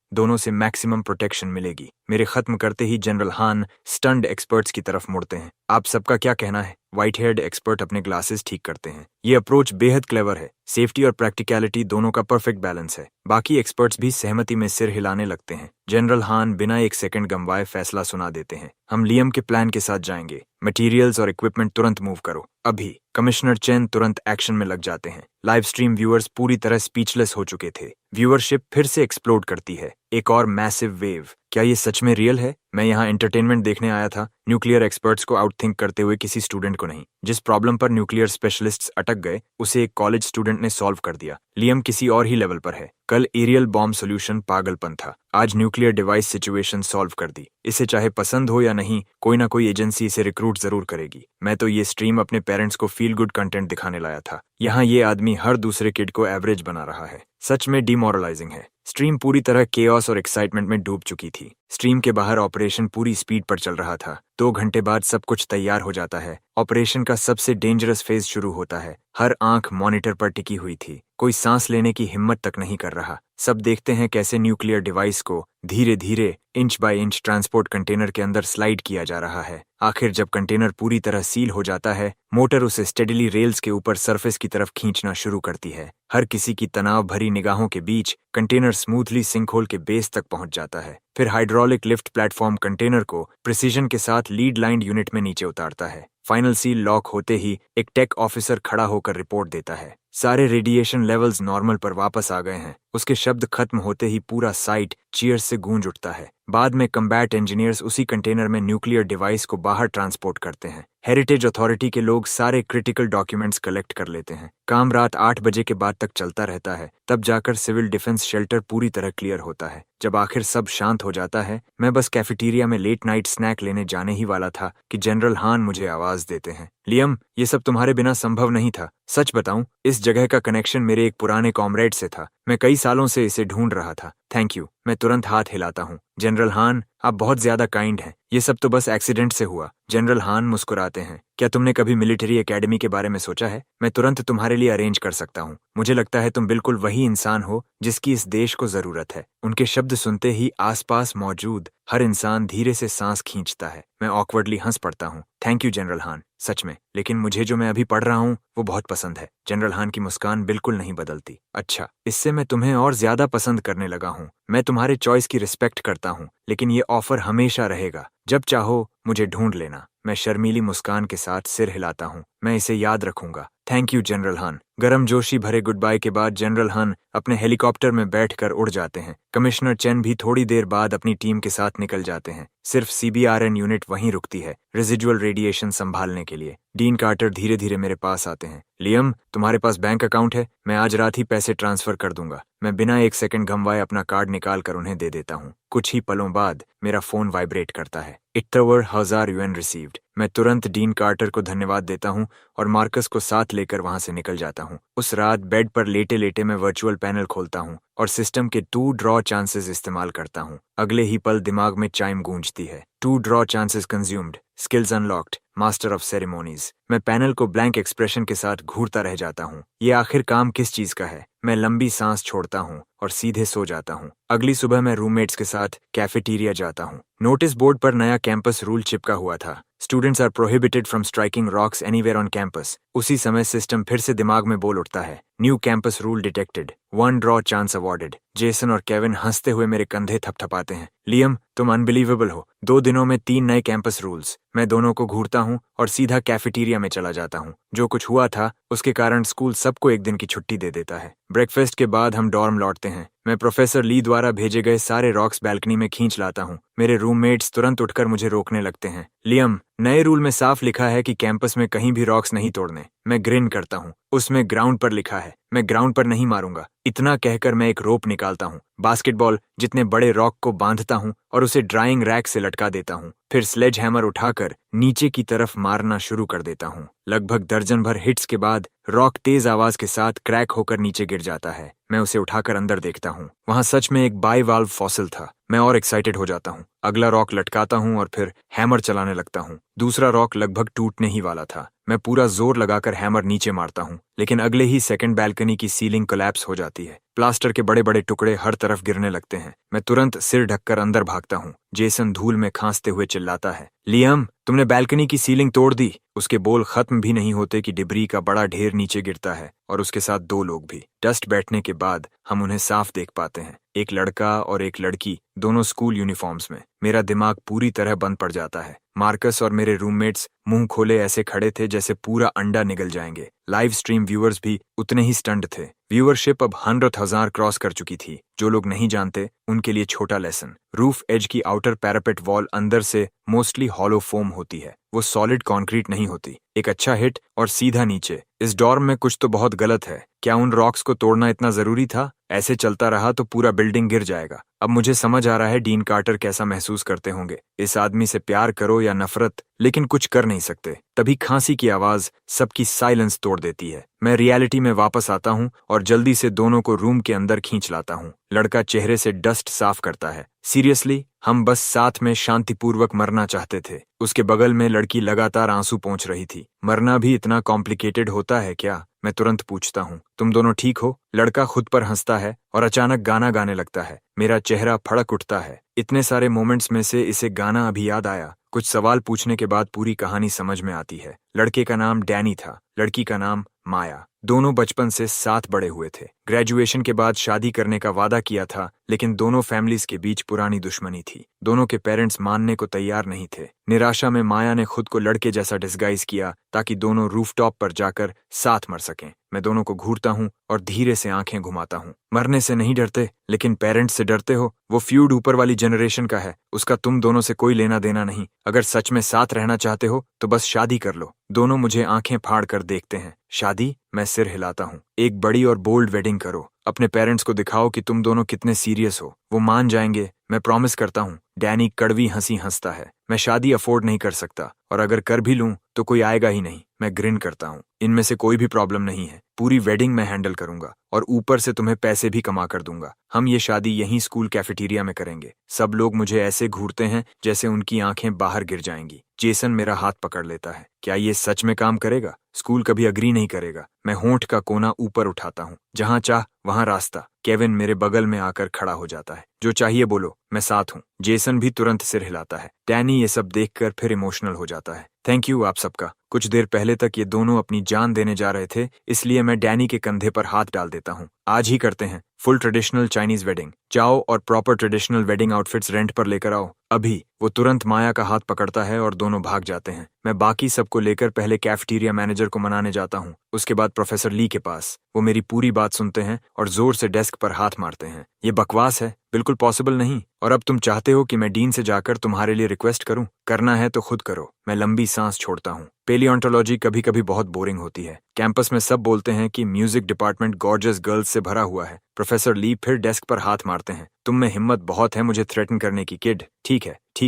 दोनों से मैक्सिमम प्रोटेक्शन मिलेगी। मेरे खत्म करते ही जनरल हान स्टन्ड एक्सपर्ट्स की तरफ मुड़ते हैं। आप सबका क्या कहना है? व्हाइट हेयर्ड एक्सपर्ट अपने ग्लासेस ठीक करते हैं। ये अप्रोच बेहद क्लेवर है। सेफ्टी और प्रैक्टिकलिटी दोनों का परफेक्ट बैलेंस है। बाकी एक्सपर्ट्स भी सहमति में सिर हिलाने लगते हैं। जनरल हान बिना एक सेकंड गंवाए फैसला सुना देते हैं। हम लियम के प्लान के साथ जाएंगे। मटेरियल्स और इक्विपमेंट तुरंत मूव करो, अभी। कमिश्नर चेन तुरंत एक्शन में लग जाते हैं। लाइव स्ट्रीम व्यूअर्स पूरी तरह स्पीचलेस हो चुके थे। व्यूअरशिप फिर से एक्सप्लोड करती है। एक और मैसिव वेव। क्या ये सच में रियल है? मैं यहाँ एंटरटेनमेंट देखने आया था, न्यूक्लियर एक्सपर्ट्स को आउटथिंक करते हुए किसी स्टूडेंट को नहीं। जिस प्रॉब्लम पर न्यूक्लियर स्पेशलिस्ट्स अटक गए, उसे एक कॉलेज स्टूडेंट ने सॉल्व कर दिया। लियम किसी और ही लेवल पर है। कल एरियल बॉम्ब सोल्यूशन पागलपन था, आज न्यूक्लियर डिवाइस सिचुएशन सॉल्व कर दी। इसे चाहे पसंद हो या नहीं, कोई ना कोई एजेंसी इसे रिक्रूट जरूर करेगी। मैं तो ये स्ट्रीम अपने पेरेंट्स को फील गुड कंटेंट दिखाने लाया था। यहाँ ये आदमी हर दूसरे किड को एवरेज बना रहा है। सच में डिमोरलाइजिंग है। स्ट्रीम पूरी तरह केओस और एक्साइटमेंट में डूब चुकी थी। स्ट्रीम के बाहर ऑपरेशन पूरी स्पीड पर चल रहा था। 2 घंटे बाद सब कुछ तैयार हो जाता है। ऑपरेशन का सबसे डेंजरस फेज शुरू होता है। हर आंख मॉनिटर पर टिकी हुई थी। कोई सांस लेने की हिम्मत तक नहीं कर रहा। सब देखते हैं कैसे न्यूक्लियर डिवाइस को धीरे धीरे inch by inch transport container के अंदर स्लाइड किया जा रहा है। आखिर जब कंटेनर पूरी तरह सील हो जाता है, मोटर उसे स्टेडिली रेल्स के ऊपर सरफेस की तरफ खींचना शुरू करती है। हर किसी की तनाव भरी निगाहों के बीच कंटेनर स्मूथली सिंकहोल के बेस तक पहुंच जाता है। फिर हाइड्रोलिक लिफ्ट प्लेटफॉर्म कंटेनर को प्रिसीजन के साथ लीड लाइन्ड यूनिट में नीचे उतारता है। फाइनल सील लॉक होते ही एक टेक ऑफिसर खड़ा होकर रिपोर्ट देता है, सारे रेडिएशन लेवल्स नॉर्मल पर वापस आ गए हैं। उसके शब्द खत्म होते ही पूरा साइट चीयर्स से गूंज उठता है। बाद में कम्बैट इंजीनियर्स उसी कंटेनर में न्यूक्लियर डिवाइस को बाहर ट्रांसपोर्ट करते हैं। हेरिटेज अथॉरिटी के लोग सारे क्रिटिकल डॉक्यूमेंट्स कलेक्ट कर लेते हैं। काम रात 8 बजे के बाद तक चलता रहता है। तब जाकर सिविल डिफेंस शेल्टर पूरी तरह क्लियर होता है। जब आखिर सब शांत हो जाता है, मैं बस कैफेटेरिया में लेट नाइट स्नैक लेने जाने ही वाला था कि जनरल हान मुझे आवाज देते हैं। लियम, ये सब तुम्हारे बिना संभव नहीं था। सच बताऊं, इस जगह का कनेक्शन मेरे एक पुराने कॉमरेड से था। मैं कई सालों से इसे ढूंढ रहा था। Thank you. मैं तुरंत हाथ हिलाता हूँ। जनरल हान, आप बहुत ज्यादा काइंड हैं। ये सब तो बस एक्सीडेंट से हुआ। जनरल हान मुस्कुराते हैं। क्या तुमने कभी मिलिट्री एकेडमी के बारे में सोचा है? मैं तुरंत तुम्हारे लिए अरेंज कर सकता हूँ। मुझे लगता है तुम बिल्कुल वही इंसान हो जिसकी इस देश को जरूरत है। उनके शब्द सुनते ही आसपास मौजूद हर इंसान धीरे से सांस खींचता है। मैं ऑकवर्डली हंस पड़ता हूँ। थैंक यू जनरल हान, सच में। लेकिन मुझे जो मैं अभी पढ़ रहा हूँ वो बहुत पसंद है। जनरल हान की मुस्कान बिल्कुल नहीं बदलती। अच्छा, इससे मैं तुम्हें और ज्यादा पसंद करने लगा हूँ। मैं तुम्हारे चॉइस की रिस्पेक्ट करता हूँ, लेकिन ये ऑफर हमेशा रहेगा। जब चाहो मुझे ढूंढ लेना। मैं शर्मीली मुस्कान के साथ सिर हिलाता हूँ। मैं इसे याद रखूंगा। थैंक यू जनरल हान। गर्मजोशी भरे गुड बाय के बाद जनरल हान अपने हेलीकॉप्टर में बैठकर उड़ जाते हैं। कमिश्नर चेन भी थोड़ी देर बाद अपनी टीम के साथ निकल जाते हैं। सिर्फ CBRN यूनिट वहीं रुकती है, रेजिडुअल रेडिएशन संभालने के लिए। डीन कार्टर धीरे धीरे मेरे पास आते हैं। लियम, तुम्हारे पास बैंक अकाउंट है? मैं आज रात ही पैसे ट्रांसफर कर दूंगा। मैं बिना एक सेकंड गंवाए अपना कार्ड निकाल कर उन्हें दे देता हूँ। कुछ ही पलों बाद मेरा फोन वाइब्रेट करता है। इट्टवर 1000 UN रिसीव्ड। मैं तुरंत डीन कार्टर को धन्यवाद देता हूँ और मार्कस को साथ लेकर वहां से निकल जाता हूँ। उस रात बेड पर लेटे लेटे मैं वर्चुअल पैनल खोलता हूँ और सिस्टम के 2 ड्रॉ चांसेस इस्तेमाल करता हूँ। अगले ही पल दिमाग में चाइम गूंजती है। 2 draw chances consumed, skills unlocked, master of ceremonies. मैं पैनल को ब्लैंक एक्सप्रेशन के साथ घूरता रह जाता हूँ। ये आखिर काम किस चीज का है? मैं लंबी सांस छोड़ता हूँ और सीधे सो जाता हूँ। अगली सुबह मैं रूममेट्स के साथ कैफेटेरिया जाता हूँ। नोटिस बोर्ड पर नया कैंपस रूल चिपका हुआ था, students are prohibited from striking rocks anywhere on campus. उसी समय सिस्टम फिर से दिमाग में बोल उठता है, new campus rule detected, 1 draw chance awarded. Jason और केविन हंसते हुए मेरे कंधे थपथपाते हैं। लियम, तुम अनबिलीवेबल हो, 2 दिनों में 3 नए कैंपस रूल्स। मैं दोनों को घूरता हूँ और सीधा कैफेटेरिया में चला जाता हूँ। जो कुछ हुआ था उसके कारण स्कूल सबको एक दिन की छुट्टी दे देता है। ब्रेकफास्ट के बाद हम डॉर्म लौटते हैं। मैं प्रोफेसर ली द्वारा भेजे गए सारे रॉक्स बैल्कनी में खींच लाता हूँ। मेरे रूममेट्स तुरंत उठकर मुझे रोकने लगते हैं। लियम, नए रूल में साफ लिखा है कि कैंपस में कहीं भी रॉक्स नहीं तोड़ने। मैं ग्रिन करता हूँ। उसमें ग्राउंड पर लिखा है, मैं ग्राउंड पर नहीं मारूंगा। इतना कहकर मैं एक रोप निकालता हूँ, बास्केटबॉल जितने बड़े रॉक को बांधता हूँ और उसे ड्राइंग रैक से लटका देता हूँ। फिर स्लेज हैमर उठाकर नीचे की तरफ मारना शुरू कर देता हूँ। लगभग दर्जन भर हिट्स के बाद रॉक तेज आवाज के साथ क्रैक होकर नीचे गिर जाता है। मैं उसे उठाकर अंदर देखता हूँ। वहां सच में एक बाई वाल्व फॉसिल था। मैं और एक्साइटेड हो जाता हूँ। अगला रॉक लटकाता हूँ और फिर हैमर चलाने लगता हूँ। दूसरा रॉक लगभग टूटने ही वाला था। मैं पूरा जोर लगाकर हैमर नीचे मारता हूँ, लेकिन अगले ही सेकंड बैल्कनी की सीलिंग कोलैप्स हो जाती है। प्लास्टर के बड़े बड़े टुकड़े हर तरफ गिरने लगते हैं। मैं तुरंत सिर ढककर अंदर भागता हूँ। जेसन धूल में खांसते हुए चिल्लाता है, लियम, तुमने बैल्कनी की सीलिंग तोड़ दी। उसके बोल खत्म भी नहीं होते कि डिब्री का बड़ा ढेर नीचे गिरता है और उसके साथ 2 लोग भी। डस्ट बैठने के बाद हम उन्हें साफ देख पाते हैं, एक लड़का और एक लड़की, दोनों स्कूल यूनिफॉर्म्स में। मेरा दिमाग पूरी तरह बंद पड़ जाता है। मार्कस और मेरे रूममेट्स मुंह खोले ऐसे खड़े थे जैसे पूरा अंडा निगल जाएंगे। लाइव स्ट्रीम व्यूअर्स भी उतने ही स्टंड थे। व्यूअरशिप अब 100,000 क्रॉस कर चुकी थी। जो लोग नहीं जानते उनके लिए छोटा लेसन, रूफ एज की आउटर पैरापेट वॉल अंदर से मोस्टली हॉलो फोम होती है, वो सॉलिड कंक्रीट नहीं होती। एक अच्छा हिट और सीधा नीचे। इस डॉर्म में कुछ तो बहुत गलत है। क्या उन रॉक्स को तोड़ना इतना जरूरी था? ऐसे चलता रहा तो पूरा बिल्डिंग गिर जाएगा। अब मुझे समझ आ रहा है डीन कार्टर कैसा महसूस करते होंगे। इस आदमी से प्यार करो या नफरत, लेकिन कुछ कर नहीं सकते। तभी खांसी की आवाज सबकी साइलेंस तोड़ देती है। मैं रियलिटी में वापस आता हूँ और जल्दी से दोनों को रूम के अंदर खींच लाता हूँ। लड़का चेहरे से डस्ट साफ करता है। सीरियसली, हम बस साथ में शांतिपूर्वक मरना चाहते थे। उसके बगल में लड़की लगातार आंसू पोंछ रही थी। मरना भी इतना कॉम्प्लिकेटेड होता है क्या? मैं तुरंत पूछता हूँ। तुम दोनों ठीक हो? लड़का खुद पर हंसता है और अचानक गाना गाने लगता है। मेरा चेहरा फड़क उठता है। इतने सारे मोमेंट्स में से इसे गाना अभी याद आया। कुछ सवाल पूछने के बाद पूरी कहानी समझ में आती है। लड़के का नाम डैनी था, लड़की का नाम माया। दोनों बचपन से साथ बड़े हुए थे। ग्रेजुएशन के बाद शादी करने का वादा किया था, लेकिन दोनों फैमिलीज के बीच पुरानी दुश्मनी थी। दोनों के पेरेंट्स मानने को तैयार नहीं थे। निराशा में माया ने खुद को लड़के जैसा डिस्गाइज किया ताकि दोनों रूफटॉप पर जाकर साथ मर सकें। मैं दोनों को घूरता हूँ और धीरे से आंखें घुमाता हूँ। मरने से नहीं डरते, लेकिन पेरेंट्स से डरते हो। वो फ्यूड ऊपर वाली जनरेशन का है, उसका तुम दोनों से कोई लेना देना नहीं। अगर सच में साथ रहना चाहते हो तो बस शादी कर लो। दोनों मुझे आंखें फाड़ कर देखते हैं। शादी? मैं सिर हिलाता हूँ। एक बड़ी और बोल्ड वेडिंग करो। अपने पेरेंट्स को दिखाओ कि तुम दोनों कितने सीरियस हो। वो मान जाएंगे, मैं प्रॉमिस करता हूँ। डैनी कड़वी हंसी हंसता है। मैं शादी अफोर्ड नहीं कर सकता, और अगर कर भी लूं तो कोई आएगा ही नहीं। मैं ग्रिन करता हूँ। इनमें से कोई भी प्रॉब्लम नहीं है। पूरी वेडिंग मैं हैंडल करूंगा और ऊपर से तुम्हें पैसे भी कमा कर दूंगा। हम ये शादी यहीं स्कूल कैफेटेरिया में करेंगे। सब लोग मुझे ऐसे घूरते हैं जैसे उनकी आंखें बाहर गिर जाएंगी। जेसन मेरा हाथ पकड़ लेता है। क्या ये सच में काम करेगा? स्कूल कभी अग्री नहीं करेगा। मैं होंठ का कोना ऊपर उठाता हूँ। जहां चाह वहां रास्ता। केविन मेरे बगल में आकर खड़ा हो जाता है। जो चाहिए बोलो, मैं साथ हूँ। जेसन भी तुरंत सिर हिलाता है। डैनी ये सब देखकर फिर इमोशनल हो जाता है। थैंक यू आप सबका। कुछ देर पहले तक ये दोनों अपनी जान देने जा रहे थे, इसलिए मैं डैनी के कंधे पर हाथ डाल देता हूँ। आज ही करते हैं फुल ट्रेडिशनल चाइनीज वेडिंग। जाओ और proper traditional wedding outfits rent पर लेकर आओ अभी। वो तुरंत माया का हाथ पकड़ता है और दोनों भाग जाते हैं। मैं बाकी सबको लेकर पहले कैफेटेरिया मैनेजर को मनाने जाता हूँ, उसके बाद प्रोफेसर ली के पास। वो मेरी पूरी बात सुनते हैं और जोर से डेस्क पर हाथ मारते हैं। ये बकवास है, बिल्कुल पॉसिबल नहीं। और अब तुम चाहते हो कि मैं डीन से जाकर तुम्हारे लिए रिक्वेस्ट करूं? करना है तो खुद करो। मैं लंबी सांस छोड़ता हूँ। पेलियोंटोलॉजी कभी कभी बहुत बोरिंग होती है। कैंपस में सब बोलते हैं कि म्यूजिक डिपार्टमेंट गॉर्जियस गर्ल्स से भरा हुआ है। प्रोफेसर ली फिर डेस्क पर हाथ मारते हैं। तुम में हिम्मत बहुत है मुझे थ्रेटन करने की, किड। ठीक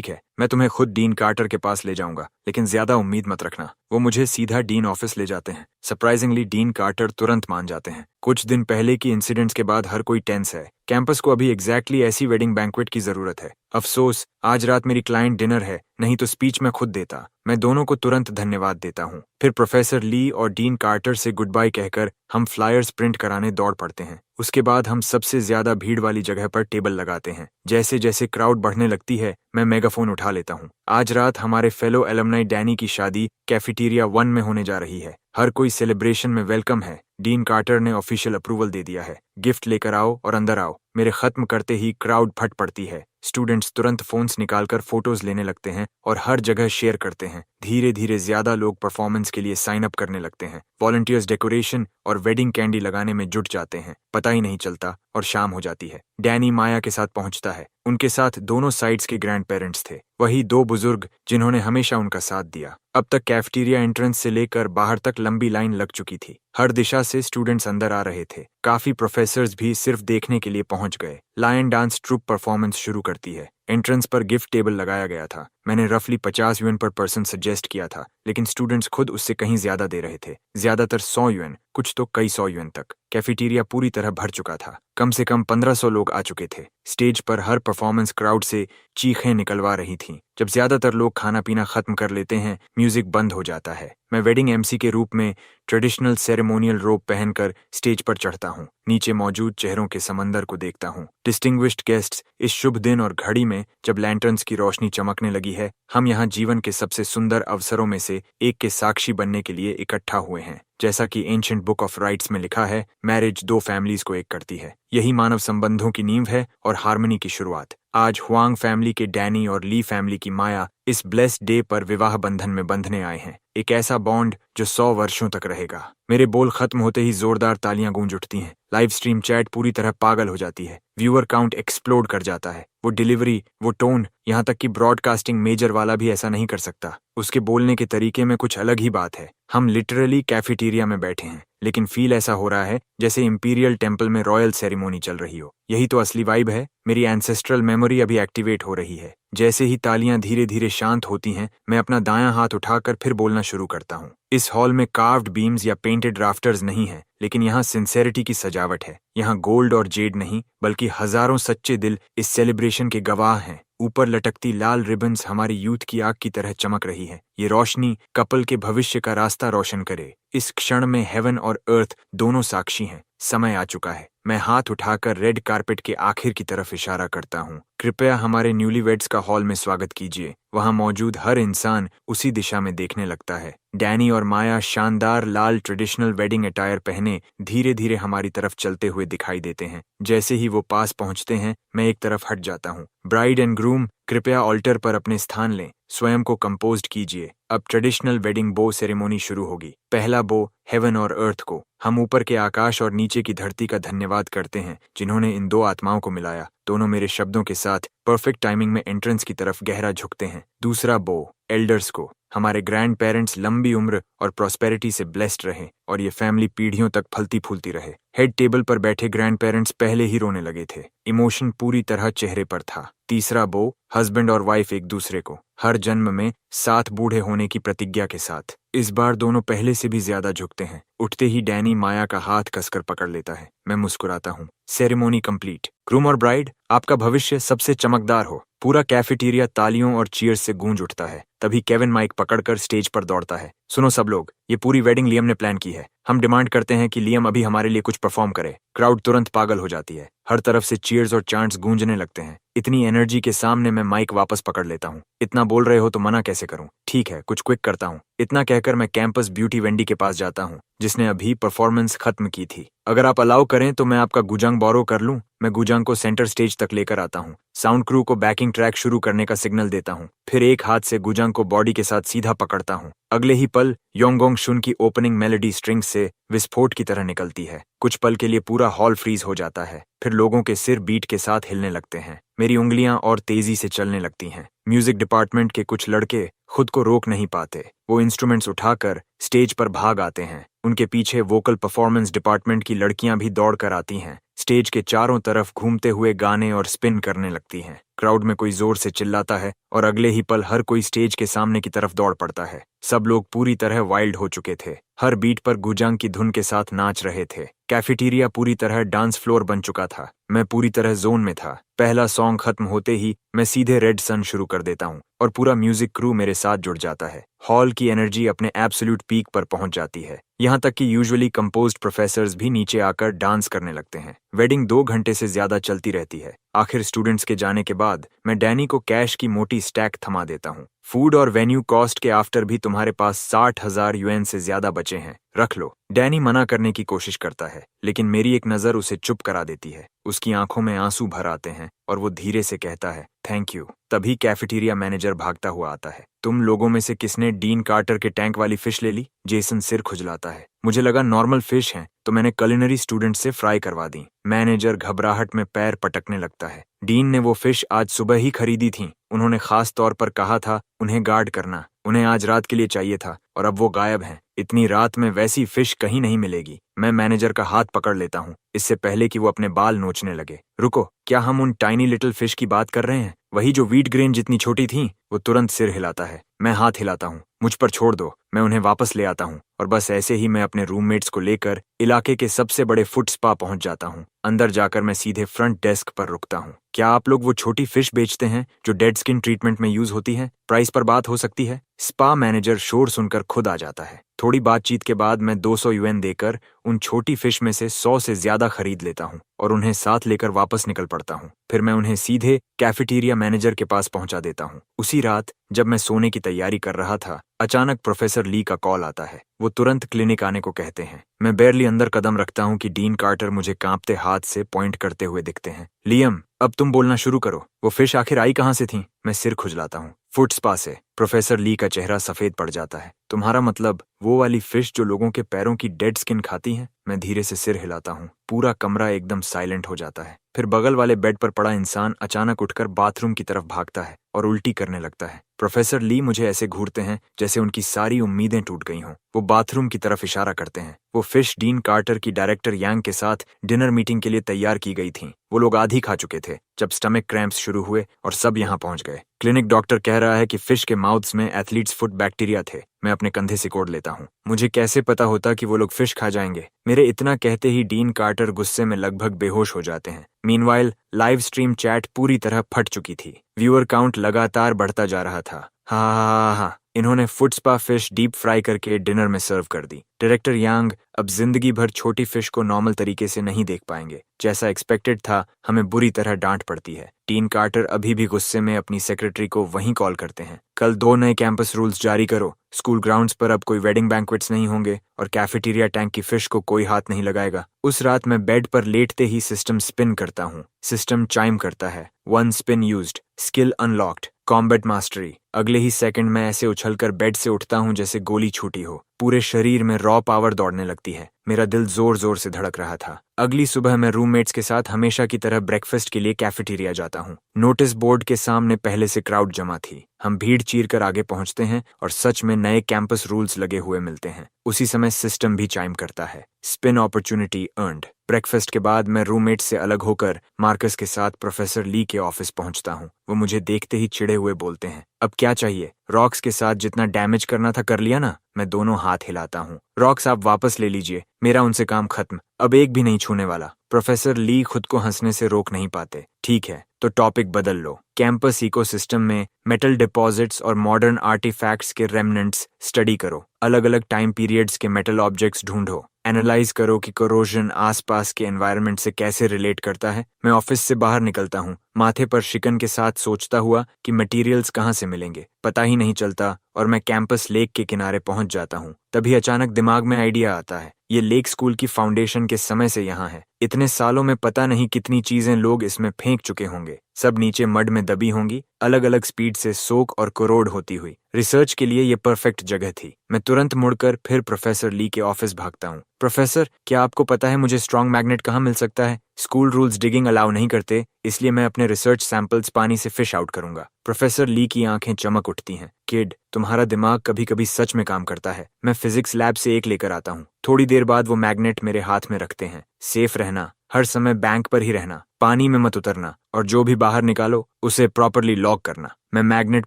है, मैं तुम्हें खुद डीन कार्टर के पास ले जाऊंगा, लेकिन ज्यादा उम्मीद मत रखना। वो मुझे सीधा डीन ऑफिस ले जाते हैं। सरप्राइजिंगली डीन कार्टर तुरंत मान जाते हैं। कुछ दिन पहले की इंसिडेंट्स के बाद हर कोई टेंस है। कैंपस को अभी एग्जैक्टली ऐसी वेडिंग बैंक्वेट की जरूरत है। अफसोस, आज रात मेरी क्लाइंट डिनर है, नहीं तो स्पीच मैं खुद देता। मैं दोनों को तुरंत धन्यवाद देता हूँ। फिर प्रोफेसर ली और डीन कार्टर से गुड बाय कहकर हम फ्लायर्स प्रिंट कराने दौड़ पड़ते हैं। उसके बाद हम सबसे ज्यादा भीड़ वाली जगह पर टेबल लगाते हैं। जैसे जैसे क्राउड बढ़ने लगती है, मैं मेगाफोन उठा लेता हूँ। आज रात हमारे फेलो एलुमनाई डैनी की शादी कैफेटेरिया 1 में होने जा रही है। हर कोई सेलिब्रेशन में वेलकम है। डीन कार्टर ने ऑफिशियल अप्रूवल दे दिया है। गिफ्ट लेकर आओ और अंदर आओ। मेरे खत्म करते ही क्राउड फट पड़ती है। स्टूडेंट्स तुरंत फोन्स निकालकर फोटोज लेने लगते हैं और हर जगह शेयर करते हैं। धीरे धीरे ज्यादा लोग परफॉर्मेंस के लिए साइन अप करने लगते हैं। वॉलंटियर्स डेकोरेशन और वेडिंग कैंडी लगाने में जुट जाते हैं। पता ही नहीं चलता और शाम हो जाती है। डैनी माया के साथ पहुंचता है। उनके साथ दोनों साइड्स के ग्रैंड पेरेंट्स थे, वही दो बुजुर्ग जिन्होंने हमेशा उनका साथ दिया। अब तक कैफेटेरिया एंट्रेंस से लेकर बाहर तक लंबी लाइन लग चुकी थी। हर दिशा से स्टूडेंट्स अंदर आ रहे थे। काफी प्रोफेसर्स भी सिर्फ देखने के लिए पहुंच गए। लायन डांस ट्रूप परफॉर्मेंस शुरू करती है। एंट्रेंस पर गिफ्ट टेबल लगाया गया था। मैंने रफली 50 युएन पर पर्सन सजेस्ट किया था, लेकिन स्टूडेंट्स खुद उससे कहीं ज्यादा दे रहे थे। ज्यादातर 100 युएन, कुछ तो कई 100 युएन तक। कैफेटेरिया पूरी तरह भर चुका था। कम से कम 1500 लोग आ चुके थे। स्टेज पर हर परफॉर्मेंस क्राउड से चीखें निकलवा रही थीं। जब ज्यादातर लोग खाना पीना खत्म कर लेते हैं, म्यूजिक बंद हो जाता है। मैं वेडिंग एमसी के रूप में ट्रेडिशनल सेरेमोनियल रोब पहनकर स्टेज पर चढ़ता हूँ। नीचे मौजूद चेहरों के समंदर को देखता हूँ। डिस्टिंग्विश्ड गेस्ट्स, इस शुभ दिन और घड़ी में जब लैंटर्न्स की रोशनी चमकने लगी है, हम यहाँ जीवन के सबसे सुंदर अवसरों में से एक के साक्षी बनने के लिए इकट्ठा हुए हैं। जैसा कि एंशिएंट बुक ऑफ राइट्स में लिखा है, मैरिज दो फैमिलीज को एक करती है। यही मानव संबंधों की नींव है और हार्मनी की शुरुआत। आज हुआंग फैमिली के डैनी और ली फैमिली की माया इस ब्लेस्ड डे पर विवाह बंधन में बंधने आए हैं। एक ऐसा बॉन्ड जो 100 वर्षों तक रहेगा। मेरे बोल खत्म होते ही जोरदार तालियां गूंज उठती हैं। लाइव स्ट्रीम चैट पूरी तरह पागल हो जाती है। व्यूअर काउंट एक्सप्लोड कर जाता है। वो डिलीवरी, वो टोन, यहाँ तक कि ब्रॉडकास्टिंग मेजर वाला भी ऐसा नहीं कर सकता। उसके बोलने के तरीके में कुछ अलग ही बात है। हम लिटरली कैफेटेरिया में बैठे हैं, लेकिन फील ऐसा हो रहा है जैसे इंपीरियल टेम्पल में रॉयल सेरेमोनी चल रही हो। यही तो असली वाइब है। मेरी एंसेस्ट्रल मेमोरी अभी एक्टिवेट हो रही है। जैसे ही तालियां धीरे धीरे शांत होती हैं, मैं अपना दायां हाथ उठाकर फिर बोलना शुरू करता हूँ। इस हॉल में कार्व्ड बीम्स या पेंटेड राफ्टर्स नहीं है, लेकिन यहाँ सिंसेरिटी की सजावट है। यहाँ गोल्ड और जेड नहीं, बल्कि हजारों सच्चे दिल इस सेलिब्रेशन के गवाह हैं। ऊपर लटकती लाल रिबन्स हमारी यूथ की आग की तरह चमक रही है। ये रोशनी कपल के भविष्य का रास्ता रोशन करे। इस क्षण में हेवन और अर्थ दोनों साक्षी हैं। समय आ चुका है। मैं हाथ उठाकर रेड कारपेट के आखिर की तरफ इशारा करता हूँ। कृपया हमारे न्यूलीवेड्स का हॉल में स्वागत कीजिए। वहाँ मौजूद हर इंसान उसी दिशा में देखने लगता है। डैनी और माया शानदार लाल ट्रेडिशनल वेडिंग अटायर पहने धीरे धीरे हमारी तरफ चलते हुए दिखाई देते हैं। जैसे ही वो पास पहुंचते हैं, मैं एक तरफ हट जाता हूँ। ब्राइड एंड ग्रूम, कृपया ऑल्टर पर अपने स्थान लें। स्वयं को कंपोज्ड कीजिए। अब ट्रेडिशनल वेडिंग बो सेरेमोनी शुरू होगी। पहला बो हेवन और अर्थ को। हम ऊपर के आकाश और नीचे की धरती का धन्यवाद करते हैं, जिन्होंने इन दो आत्माओं को मिलाया। दोनों मेरे शब्दों के साथ परफेक्ट टाइमिंग में एंट्रेंस की तरफ गहरा झुकते हैं। दूसरा बो एल्डर्स को। हमारे ग्रैंड पेरेंट्स लंबी उम्र और प्रॉस्पेरिटी से ब्लेस्ड रहे और ये फैमिली पीढ़ियों तक फलती फूलती रहे। हेड टेबल पर बैठे ग्रैंड पेरेंट्स पहले ही रोने लगे थे। इमोशन पूरी तरह चेहरे पर था। तीसरा बो हस्बैंड और वाइफ एक दूसरे को, हर जन्म में साथ बूढ़े होने की प्रतिज्ञा के साथ। इस बार दोनों पहले से भी ज्यादा झुकते हैं। उठते ही डैनी माया का हाथ कसकर पकड़ लेता है। मैं मुस्कुराता हूँ। Ceremony complete. ग्रूम और ब्राइड, आपका भविष्य सबसे चमकदार हो। पूरा कैफेटेरिया तालियों और चीयर्स से गूंज उठता है। तभी केविन माइक पकड़कर स्टेज पर दौड़ता है। सुनो सब लोग, ये पूरी वेडिंग लियम ने प्लान की है। हम डिमांड करते हैं कि लियम अभी हमारे लिए कुछ परफॉर्म करे। क्राउड तुरंत पागल हो जाती है। हर तरफ से चीयर्स और चांट्स गूंजने लगते हैं। इतनी एनर्जी के सामने मैं माइक वापस पकड़ लेता हूँ। इतना बोल रहे हो तो मना कैसे करूँ? ठीक है, कुछ क्विक करता हूँ। इतना कहकर मैं कैंपस ब्यूटी वेंडी के पास जाता हूँ, जिसने अभी परफॉर्मेंस खत्म की थी। अगर आप अलाउ करें तो मैं आपका गुजांग बोरो कर लूं। मैं गुजांग को सेंटर स्टेज तक लेकर आता हूँ। साउंड क्रू को बैकिंग ट्रैक शुरू करने का सिग्नल देता हूँ। फिर एक हाथ से गुजांग को बॉडी के साथ सीधा पकड़ता हूँ। अगले ही पल योंगोंग शुन की ओपनिंग मेलोडी स्ट्रिंग्स से विस्फोट की तरह निकलती है। कुछ पल के लिए पूरा हॉल फ्रीज हो जाता है। फिर लोगों के सिर बीट के साथ हिलने लगते हैं। मेरी उंगलियां और तेजी से चलने लगती हैं। म्यूजिक डिपार्टमेंट के कुछ लड़के खुद को रोक नहीं पाते। वो इंस्ट्रूमेंट्स उठाकर स्टेज पर भाग आते हैं। उनके पीछे वोकल परफॉर्मेंस डिपार्टमेंट की लड़कियां भी दौड़ कर आती हैं। स्टेज के चारों तरफ घूमते हुए गाने और स्पिन करने लगती हैं। क्राउड में कोई जोर से चिल्लाता है और अगले ही पल हर कोई स्टेज के सामने की तरफ दौड़ पड़ता है। सब लोग पूरी तरह वाइल्ड हो चुके थे, हर बीट पर गुजांग की धुन के साथ नाच रहे थे। कैफेटेरिया पूरी तरह डांस फ्लोर बन चुका था। मैं पूरी तरह जोन में था। पहला सॉन्ग खत्म होते ही मैं सीधे रेड सन शुरू कर देता हूँ और पूरा म्यूजिक क्रू मेरे साथ जुड़ जाता है। हॉल की एनर्जी अपने एब्सोल्यूट पीक पर पहुंच जाती है, यहाँ तक कि यूजुअली कंपोज्ड प्रोफेसर्स भी नीचे आकर डांस करने लगते हैं। वेडिंग 2 घंटे से ज्यादा चलती रहती है। आखिर स्टूडेंट्स के जाने के बाद मैं डैनी को कैश की मोटी स्टैक थमा देता हूँ। फूड और वेन्यू कॉस्ट के आफ्टर भी तुम्हारे पास 60,000 यूएन से ज्यादा बचे हैं, रख लो। डैनी मना करने की कोशिश करता है, लेकिन मेरी एक नजर उसे चुप करा देती है। उसकी आंखों में आंसू भर आते हैं और वो धीरे से कहता है, थैंक यू। तभी कैफेटेरिया मैनेजर भागता हुआ आता है। तुम लोगों में से किसने डीन कार्टर के टैंक वाली फिश ले ली? जेसन सिर खुजलाता है। मुझे लगा नॉर्मल फिश हैं, तो मैंने कुलिनरी स्टूडेंट से फ्राई करवा दी। मैनेजर घबराहट में पैर पटकने लगता है। डीन ने वो फिश आज सुबह ही खरीदी थी। उन्होंने खास तौर पर कहा था उन्हें गार्ड करना। उन्हें आज रात के लिए चाहिए था और अब वो गायब हैं। इतनी रात में वैसी फिश कहीं नहीं मिलेगी। मैं मैनेजर का हाथ पकड़ लेता हूँ, इससे पहले कि वो अपने बाल नोचने लगे। रुको, क्या हम उन टाइनी लिटिल फिश की बात कर रहे हैं? वही जो व्हीट ग्रेन जितनी छोटी थी? वो तुरंत सिर हिलाता है। मैं हाथ हिलाता हूँ, मुझ पर छोड़ दो, मैं उन्हें वापस ले आता हूँ। और बस ऐसे ही मैं अपने रूममेट्स को लेकर इलाके के सबसे बड़े फुट स्पा पहुंच जाता हूँ। अंदर जाकर मैं सीधे फ्रंट डेस्क पर रुकता हूँ। क्या आप लोग वो छोटी फिश बेचते हैं जो डेड स्किन ट्रीटमेंट में यूज होती है? प्राइस पर बात हो सकती है? स्पा मैनेजर शोर सुनकर खुद आ जाता है। थोड़ी बातचीत के बाद मैं 200 यूएन देकर उन छोटी फिश में से 100 से ज्यादा खरीद लेता हूँ और उन्हें साथ लेकर वापस निकल पड़ता हूँ। फिर मैं उन्हें सीधे कैफेटेरिया मैनेजर के पास पहुंचा देता हूँ। उसी रात जब मैं सोने की तैयारी कर रहा था, अचानक प्रोफेसर ली का कॉल आता है। वो तुरंत क्लिनिक आने को कहते हैं। मैं बेरली अंदर कदम रखता हूँ कि डीन कार्टर मुझे कांपते हाथ से पॉइंट करते हुए दिखते हैं। लियम, अब तुम बोलना शुरू करो। वो फिश आखिर आई कहाँ से थी? मैं सिर खुजलाता हूँ। फुट स्पा से। प्रोफेसर ली का चेहरा सफेद पड़ जाता है। तुम्हारा मतलब वो वाली फिश जो लोगों के पैरों की डेड स्किन खाती है? मैं धीरे से सिर हिलाता हूँ। पूरा कमरा एकदम साइलेंट हो जाता है। फिर बगल वाले बेड पर पड़ा इंसान अचानक उठकर बाथरूम की तरफ भागता है और उल्टी करने लगता है। प्रोफेसर ली मुझे ऐसे घूरते हैं जैसे उनकी सारी उम्मीदें टूट गई हों। वो बाथरूम की तरफ इशारा करते हैं। वो फिश डीन कार्टर की डायरेक्टर यांग के साथ डिनर मीटिंग के लिए तैयार की गई थी। वो लोग आधी खा चुके थे जब स्टमक क्रैम्प्स शुरू हुए और सब यहाँ पहुंच गए। क्लिनिक डॉक्टर कह रहा है कि फिश के माउथ्स में एथलीट्स फुट बैक्टीरिया थे। मैं अपने कंधे सिकोड़ लेता हूँ। मुझे कैसे पता होता कि वो लोग फिश खा जाएंगे? मेरे इतना कहते ही डीन कार्टर गुस्से में लगभग बेहोश हो जाते हैं। मीनवाइल लाइव स्ट्रीम चैट पूरी तरह फट चुकी थी। व्यूअर काउंट लगातार बढ़ता जा रहा था। हाँ, इन्होंने foot spa fish deep fry करके डिनर में सर्व कर दी। डायरेक्टर यांग अब जिंदगी भर छोटी फिश को नॉर्मल तरीके से नहीं देख पाएंगे। जैसा एक्सपेक्टेड था, हमें बुरी तरह डांट पड़ती है। डीन कार्टर अभी भी गुस्से में अपनी सेक्रेटरी को वहीं कॉल करते हैं। कल 2 नए कैंपस रूल्स जारी करो। स्कूल ग्राउंड्स पर अब कोई वेडिंग बैंक्वेट्स नहीं होंगे और कैफेटेरिया टैंक की फिश को कोई हाथ नहीं लगाएगा। उस रात मैं बेड पर लेटते ही सिस्टम स्पिन करता हूँ। सिस्टम चाइम करता है। 1 spin used, skill unlocked, combat mastery. अगले ही सेकंड में ऐसे उछलकर बेड से उठता हूँ जैसे गोली छूटी हो। पूरे शरीर में रॉ पावर दौड़ने लगती है। मेरा दिल जोर जोर से धड़क रहा था। अगली सुबह मैं रूममेट्स के साथ हमेशा की तरह ब्रेकफास्ट के लिए कैफेटेरिया जाता हूँ। नोटिस बोर्ड के सामने पहले से क्राउड जमा थी। हम भीड़ चीर कर आगे पहुंचते हैं और सच में नए कैंपस रूल्स लगे हुए मिलते हैं। उसी समय सिस्टम भी चाइम करता है। Spin opportunity earned. ब्रेकफास्ट के बाद मैं रूममेट से अलग होकर मार्कस के साथ प्रोफेसर ली के ऑफिस पहुंचता हूँ। वो मुझे देखते ही चिढ़े हुए बोलते हैं, अब क्या चाहिए? रॉक्स के साथ जितना डैमेज करना था कर लिया ना? मैं दोनों हाथ हिलाता हूँ। रॉक्स आप वापस ले लीजिए, मेरा उनसे काम खत्म, अब एक भी नहीं छूने वाला। प्रोफेसर ली खुद को हंसने से रोक नहीं पाते। ठीक है, तो टॉपिक बदल लो। कैंपस इकोसिस्टम में मेटल डिपॉजिट्स और मॉडर्न आर्टिफैक्ट्स के रेमनेंट्स स्टडी करो। अलग अलग टाइम पीरियड्स के मेटल ऑब्जेक्ट्स ढूंढो। एनालाइज करो कि कोरोजन आसपास के एनवायरनमेंट से कैसे रिलेट करता है। मैं ऑफिस से बाहर निकलता हूँ, माथे पर शिकन के साथ सोचता हुआ कि मटेरियल्स कहाँ से मिलेंगे। पता ही नहीं चलता और मैं कैंपस लेक के किनारे पहुंच जाता हूँ। तभी अचानक दिमाग में आइडिया आता है। ये लेक स्कूल की फाउंडेशन के समय से यहाँ है। इतने सालों में पता नहीं कितनी चीजें लोग इसमें फेंक चुके होंगे। सब नीचे मड में दबी होंगी, अलग अलग स्पीड से सोक और कोरोड होती हुई। रिसर्च के लिए ये परफेक्ट जगह थी। मैं तुरंत मुड़कर फिर प्रोफेसर ली के ऑफिस भागता हूँ। प्रोफेसर, क्या आपको पता है मुझे स्ट्रॉन्ग मैग्नेट कहाँ मिल सकता है? स्कूल रूल्स डिगिंग अलाउ नहीं करते, इसलिए मैं अपने रिसर्च सैंपल्स पानी से फिश आउट करूंगा। प्रोफेसर ली की आंखें चमक उठती हैं। किड, तुम्हारा दिमाग कभी कभी सच में काम करता है। मैं फिजिक्स लैब से एक लेकर आता हूँ। थोड़ी देर बाद वो मैग्नेट मेरे हाथ में रखते हैं। सेफ रहना, हर समय बैंक पर ही रहना, पानी में मत उतरना और जो भी बाहर निकालो उसे प्रॉपरली लॉक करना। मैं मैग्नेट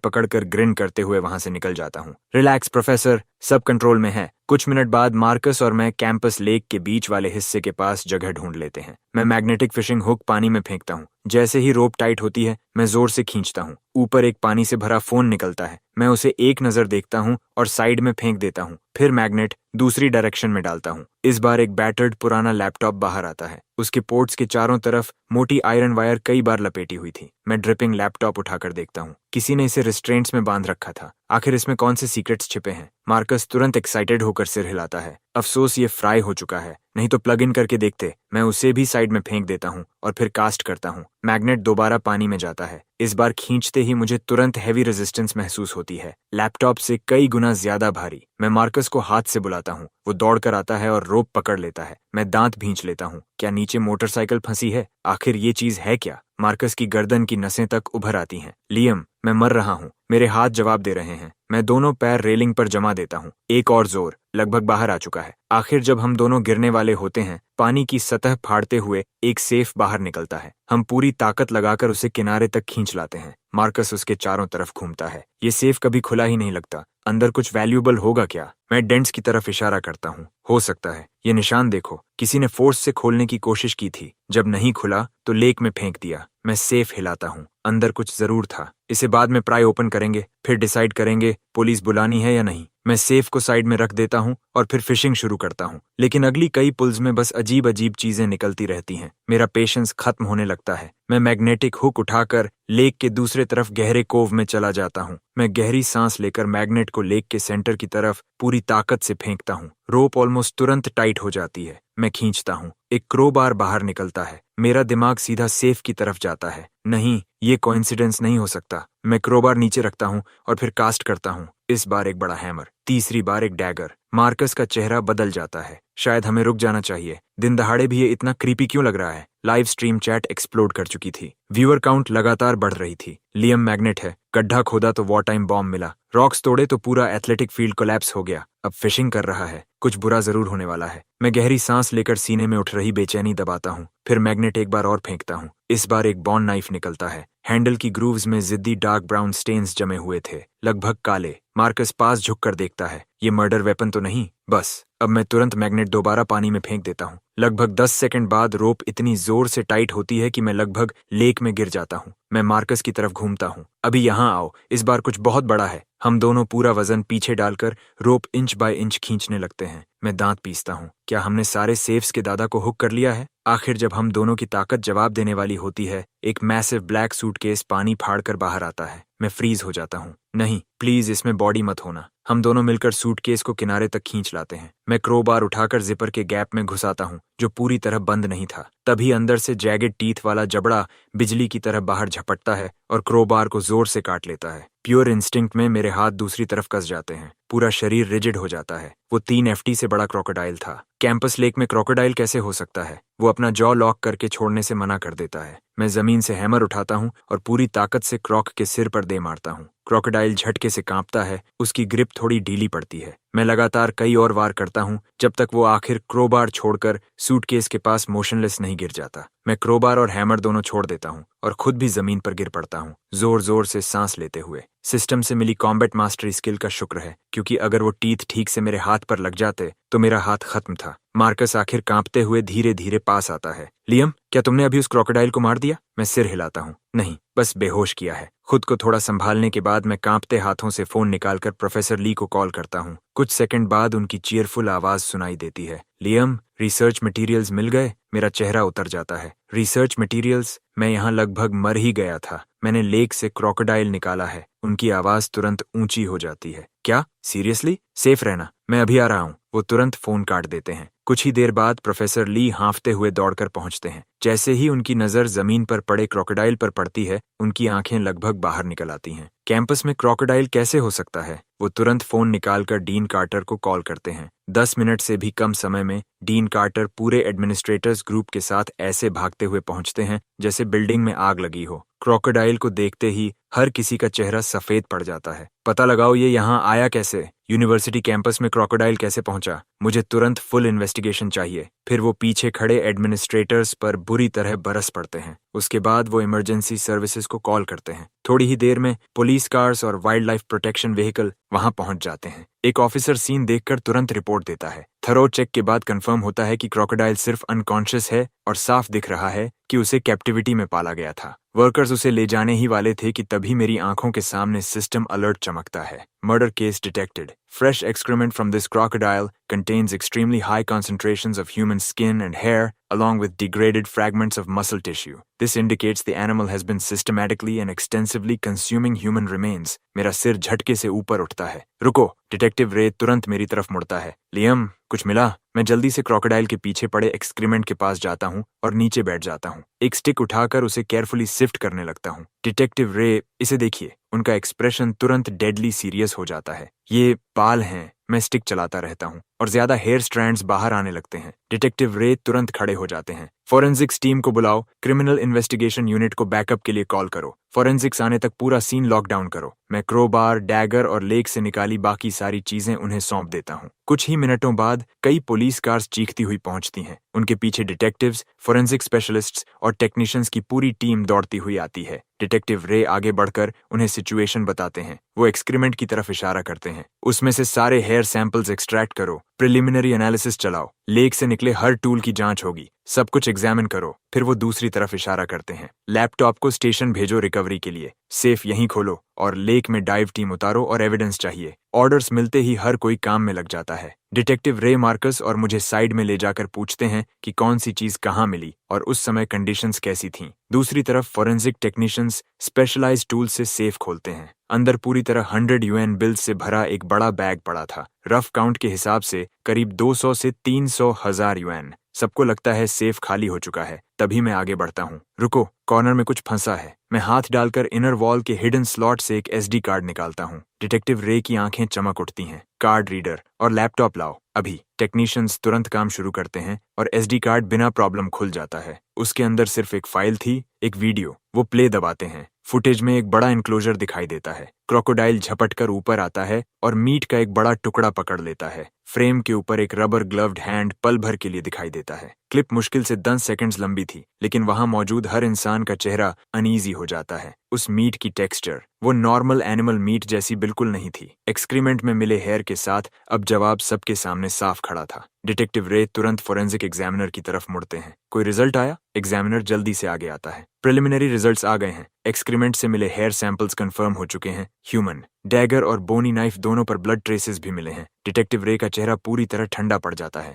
पकड़कर ग्रिन करते हुए वहां से निकल जाता हूँ। रिलैक्स प्रोफेसर, सब कंट्रोल में है। कुछ मिनट बाद मार्कस और मैं कैंपस लेक के बीच वाले हिस्से के पास जगह ढूंढ लेते हैं। मैं मैग्नेटिक फिशिंग हुक पानी में फेंकता हूँ। जैसे ही रोप टाइट होती है मैं जोर से खींचता हूँ। ऊपर एक पानी से भरा फोन निकलता है। मैं उसे एक नजर देखता हूँ और साइड में फेंक देता हूँ। फिर मैग्नेट दूसरी डायरेक्शन में डालता हूँ। इस बार एक बैटर्ड पुराना लैपटॉप बाहर आता है। उसके पोर्ट्स के चारों तरफ मोटी आयरन वायर कई बार लपेटी हुई थी। मैं ड्रिपिंग लैपटॉप उठाकर देखता हूँ। किसी ने इसे रिस्ट्रेंट्स में बांध रखा था। आखिर इसमें कौन से सीक्रेट्स छिपे हैं? मार्कस तुरंत एक्साइटेड होकर सिर हिलाता है। अफसोस ये फ्राई हो चुका है, नहीं तो प्लग इन करके देखते। मैं उसे भी साइड में फेंक देता हूँ और फिर कास्ट करता हूँ। मैग्नेट दोबारा पानी में जाता है। इस बार खींचते ही मुझे तुरंत हैवी रेजिस्टेंस महसूस होती है, लैपटॉप से कई गुना ज्यादा भारी। मैं मार्कस को हाथ से बुलाता हूँ। वो दौड़कर आता है और रोप पकड़ लेता है। मैं दांत भींच लेता हूँ। क्या नीचे मोटरसाइकिल फंसी है? आखिर ये चीज है क्या? मार्कस की गर्दन की नसें तक उभर आती हैं। लियम, मैं मर रहा हूँ। मेरे हाथ जवाब दे रहे हैं। मैं दोनों पैर रेलिंग पर जमा देता हूँ। एक और जोर, लगभग बाहर आ चुका है। आखिर जब हम दोनों गिरने वाले होते हैं, पानी की सतह फाड़ते हुए एक सेफ बाहर निकलता है। हम पूरी ताकत लगाकर उसे किनारे तक खींच लाते हैं। मार्कस उसके चारों तरफ घूमता है। ये सेफ कभी खुला ही नहीं लगता। अंदर कुछ वैल्यूएबल होगा क्या? मैं डेंट्स की तरफ इशारा करता हूँ। हो सकता है। ये निशान देखो, किसी ने फोर्स से खोलने की कोशिश की थी। जब नहीं खुला तो लेक में फेंक दिया। मैं सेफ हिलाता हूँ। अंदर कुछ जरूर था। इसे बाद में प्राय ओपन करेंगे, फिर डिसाइड करेंगे पुलिस बुलानी है या नहीं। मैं सेफ को साइड में रख देता हूँ और फिर फिशिंग शुरू करता हूँ। लेकिन अगली कई पुल्स में बस अजीब अजीब चीजें निकलती रहती हैं। मेरा पेशेंस खत्म होने लगता है। मैं मैग्नेटिक हुक उठाकर लेक के दूसरे तरफ गहरे कोव में चला जाता हूँ। मैं गहरी सांस लेकर मैग्नेट को लेक के सेंटर की तरफ पूरी ताकत से फेंकता हूँ। रोप ऑलमोस्ट तुरंत टाइट हो जाती है। मैं खींचता हूँ। एक क्रोबार बाहर निकलता है। मेरा दिमाग सीधा सेफ की तरफ जाता है। नहीं, ये कोइंसिडेंस नहीं हो सकता। मैं क्रोबार नीचे रखता हूँ और फिर कास्ट करता हूँ। इस बार एक बड़ा हैमर, तीसरी बार एक डैगर। मार्कस का चेहरा बदल जाता है। शायद हमें रुक जाना चाहिए। दिन दहाड़े भी ये इतना क्रीपी क्यों लग रहा है? लाइव स्ट्रीम चैट एक्सप्लोड कर चुकी थी। व्यूअर काउंट लगातार बढ़ रही थी। लियम मैग्नेट है। गड्ढा खोदा तो वॉर टाइम बॉम्ब मिला। रॉक्स तोड़े तो पूरा एथलेटिक फील्ड कोलैप्स हो गया। अब फिशिंग कर रहा है। कुछ बुरा जरूर होने वाला है। मैं गहरी सांस लेकर सीने में उठ रही बेचैनी दबाता हूँ। फिर मैग्नेट एक बार और फेंकता हूँ। इस बार एक बॉन नाइफ निकलता है। हैंडल की ग्रूव्स में जिद्दी डार्क ब्राउन स्टेन्स जमे हुए थे, लगभग काले। मार्कस पास झुककर देखता है। ये मर्डर वेपन तो नहीं? बस अब मैं तुरंत मैग्नेट दोबारा पानी में फेंक देता हूँ। लगभग 10 सेकंड बाद रोप इतनी जोर से टाइट होती है कि मैं लगभग लेक में गिर जाता हूँ। मैं मार्कस की तरफ घूमता हूँ। अभी यहाँ आओ, इस बार कुछ बहुत बड़ा है। हम दोनों पूरा वजन पीछे डालकर रोप इंच बाय इंच खींचने लगते हैं। मैं दांत पीसता हूँ। क्या हमने सारे सेफ्स के दादा को हुक कर लिया है? आखिर जब हम दोनों की ताकत जवाब देने वाली होती है, एक मैसिव ब्लैक सूटकेस पानी फाड़कर बाहर आता है। मैं फ्रीज हो जाता हूँ। नहीं, प्लीज इसमें बॉडी मत होना। हम दोनों मिलकर सूटकेस को किनारे तक खींच लाते हैं। मैं क्रोबार उठाकर जिपर के गैप में घुसाता हूँ, जो पूरी तरह बंद नहीं था। तभी अंदर से जैगेड टीथ वाला जबड़ा बिजली की तरह बाहर झपटता है और क्रोबार को जोर से काट लेता है। प्योर इंस्टिंक्ट में मेरे हाथ दूसरी तरफ कस जाते हैं। पूरा शरीर रिजिड हो जाता है। वो 3 FT से बड़ा क्रोकोडाइल था। कैंपस लेक में क्रोकोडाइल कैसे हो सकता है? वो अपना जॉ लॉक करके छोड़ने से मना कर देता है। मैं जमीन से हैमर उठाता हूँ और पूरी ताकत से क्रॉक के सिर पर दे मारता हूँ। क्रोकोडाइल झटके से कांपता है। उसकी ग्रिप थोड़ी ढीली पड़ती है। मैं लगातार कई और वार करता हूँ जब तक वो आखिर क्रोबार छोड़कर सूटकेस के पास मोशनलेस नहीं गिर जाता। मैं क्रोबार और हैमर दोनों छोड़ देता हूँ और खुद भी जमीन पर गिर पड़ता हूँ, जोर जोर से सांस लेते हुए। सिस्टम से मिली कॉम्बैट मास्टरी स्किल का शुक्र है, क्योंकि अगर वो टीथ ठीक से मेरे हाथ पर लग जाते तो मेरा हाथ खत्म था। मार्कस आखिर कांपते हुए धीरे धीरे पास आता है। लियम, क्या तुमने अभी उस क्रोकोडाइल को मार दिया? मैं सिर हिलाता हूँ। नहीं, बस बेहोश किया है। खुद को थोड़ा संभालने के बाद मैं कांपते हाथों से फोन निकालकर प्रोफेसर ली को कॉल करता हूँ। कुछ सेकंड बाद उनकी चीयरफुल आवाज सुनाई देती है। लियम, रिसर्च मटेरियल्स मिल गए? मेरा चेहरा उतर जाता है। Research materials? मैं यहाँ लगभग मर ही गया था। मैंने लेक से क्रोकोडाइल निकाला है। उनकी आवाज तुरंत ऊंची हो जाती है। क्या? सीरियसली? सेफ रहना, मैं अभी आ रहा हूँ। वो तुरंत फोन काट देते हैं। कुछ ही देर बाद प्रोफेसर ली हांफते हुए दौड़कर पहुंचते हैं। जैसे ही उनकी नजर जमीन पर पड़े क्रोकोडाइल पर पड़ती है, उनकी आंखें लगभग बाहर निकल आती हैं। कैंपस में क्रोकोडाइल कैसे हो सकता है? वो तुरंत फोन निकालकर डीन कार्टर को कॉल करते हैं। 10 मिनट से भी कम समय में डीन कार्टर पूरे एडमिनिस्ट्रेटर्स ग्रुप के साथ ऐसे भागते हुए पहुंचते हैं जैसे बिल्डिंग में आग लगी हो। क्रोकोडाइल को देखते ही हर किसी का चेहरा सफेद पड़ जाता है। पता लगाओ ये यहाँ आया कैसे? यूनिवर्सिटी कैंपस में क्रोकोडाइल कैसे पहुंचा? मुझे तुरंत फुल इन्वेस्टिगेशन चाहिए। फिर वो पीछे खड़े एडमिनिस्ट्रेटर्स पर बुरी तरह बरस पड़ते हैं। उसके बाद वो इमरजेंसी सर्विसेज को कॉल करते हैं। थोड़ी ही देर में पुलिस कार्स और वाइल्ड लाइफ प्रोटेक्शन व्हीकल वहां पहुंच जाते हैं। एक ऑफिसर सीन देखकर तुरंत रिपोर्ट देता है। थरो चेक के बाद कंफर्म होता है कि क्रोकोडाइल सिर्फ अनकॉन्शियस है और साफ दिख रहा है कि उसे कैप्टिविटी में पाला गया था। वर्कर्स उसे ले जाने ही वाले थे कि तभी मेरी आंखों के सामने सिस्टम अलर्ट चमकता है। Murder case detected. Fresh excrement from this crocodile contains extremely high concentrations of human skin and hair, along with degraded fragments of muscle tissue. This indicates the animal has been systematically and extensively consuming human remains. मेरा सिर झटके से ऊपर उठता है। रुको! Detective रे तुरंत मेरी तरफ मुड़ता है। लियम, कुछ मिला? मैं जल्दी से क्रोकोडाइल के पीछे पड़े एक्सक्रीमेंट के पास जाता हूँ और नीचे बैठ जाता हूँ। एक स्टिक उठाकर उसे केयरफुली सिफ्ट करने लगता हूँ। डिटेक्टिव रे, इसे देखिए। उनका एक्सप्रेशन तुरंत डेडली सीरियस हो जाता है। ये बाल हैं। मैं स्टिक चलाता रहता हूँ और ज्यादा हेयर स्ट्रैंड्स बाहर आने लगते हैं। डिटेक्टिव रे तुरंत खड़े हो जाते हैं। फॉरेंसिक्स टीम को बुलाओ। क्रिमिनल इन्वेस्टिगेशन यूनिट को बैकअप के लिए कॉल करो। फॉरेंसिक्स आने तक पूरा सीन लॉकडाउन करो। मैं क्रोबार, डैगर और लेक से निकाली बाकी सारी चीजें उन्हें सौंप देता हूँ। कुछ ही मिनटों बाद कई पुलिस कार्स चीखती हुई पहुंचती हैं। उनके पीछे डिटेक्टिव्स, फॉरेंसिक स्पेशलिस्ट्स और टेक्नीशियंस की पूरी टीम दौड़ती हुई आती है। डिटेक्टिव रे आगे बढ़कर उन्हें सिचुएशन बताते हैं। वो एक्सक्रीमेंट की तरफ इशारा करते हैं। उसमें से सारे हेयर सैंपल्स एक्सट्रैक्ट करो। प्रिलिमिनरी एनालिसिस चलाओ। लेक से निकले हर टूल की जांच होगी। सब कुछ एग्जामिन करो। फिर वो दूसरी तरफ इशारा करते हैं। लैपटॉप को स्टेशन भेजो रिकवरी के लिए। सेफ यहीं खोलो और लेक में डाइव टीम उतारो और एविडेंस चाहिए। ऑर्डर्स मिलते ही हर कोई काम में लग जाता है। डिटेक्टिव रे मार्कस और मुझे साइड में ले जाकर पूछते हैं कि कौन सी चीज कहाँ मिली और उस समय कंडीशंस कैसी थीं। दूसरी तरफ फॉरेंसिक टेक्नीशियंस स्पेशलाइज्ड टूल से सेफ खोलते हैं। अंदर पूरी तरह 100 यूएन बिल्स से भरा एक बड़ा बैग पड़ा था। रफ काउंट के हिसाब से करीब 200 से 300 हजार यूएन। सबको लगता है सेफ खाली हो चुका है। तभी मैं आगे बढ़ता हूँ। रुको, कॉर्नर में कुछ फंसा है। मैं हाथ डालकर इनर वॉल के हिडन स्लॉट से एक एसडी कार्ड निकालता हूँ। डिटेक्टिव रे की आंखें चमक उठती हैं। कार्ड रीडर और लैपटॉप लाओ अभी। टेक्नीशियंस तुरंत काम शुरू करते हैं और एसडी कार्ड बिना प्रॉब्लम खुल जाता है। उसके अंदर सिर्फ एक फाइल थी, एक वीडियो। वो प्ले दबाते हैं। फुटेज में एक बड़ा इनक्लोजर दिखाई देता है। क्रोकोडाइल झपटकर ऊपर आता है और मीट का एक बड़ा टुकड़ा पकड़ लेता है। फ्रेम के ऊपर एक रबर ग्लव्ड हैंड पल भर के लिए दिखाई देता है। क्लिप मुश्किल से 10 सेकंड्स लंबी थी, लेकिन वहां मौजूद हर इंसान का चेहरा अनईजी हो जाता है। उस मीट की टेक्सचर वो नॉर्मल एनिमल मीट जैसी बिल्कुल नहीं थी। एक्सक्रीमेंट में मिले हेयर के साथ अब जवाब सबके सामने साफ खड़ा था। डिटेक्टिव रे तुरंत फोरेंसिक एग्जामिनर की तरफ मुड़ते हैं। कोई रिजल्ट आया? एग्जामिनर जल्दी से आगे आता है। प्रिलिमिनरी रिजल्ट्स आ गए हैं। एक्सक्रीमेंट से मिले हेयर सैंपल्स कंफर्म हो चुके हैं ह्यूमन। डैगर और बोनी नाइफ दोनों पर ब्लड ट्रेसेस भी मिले हैं। डिटेक्टिव रे का चेहरा पूरी तरह ठंडा पड़ जाता है।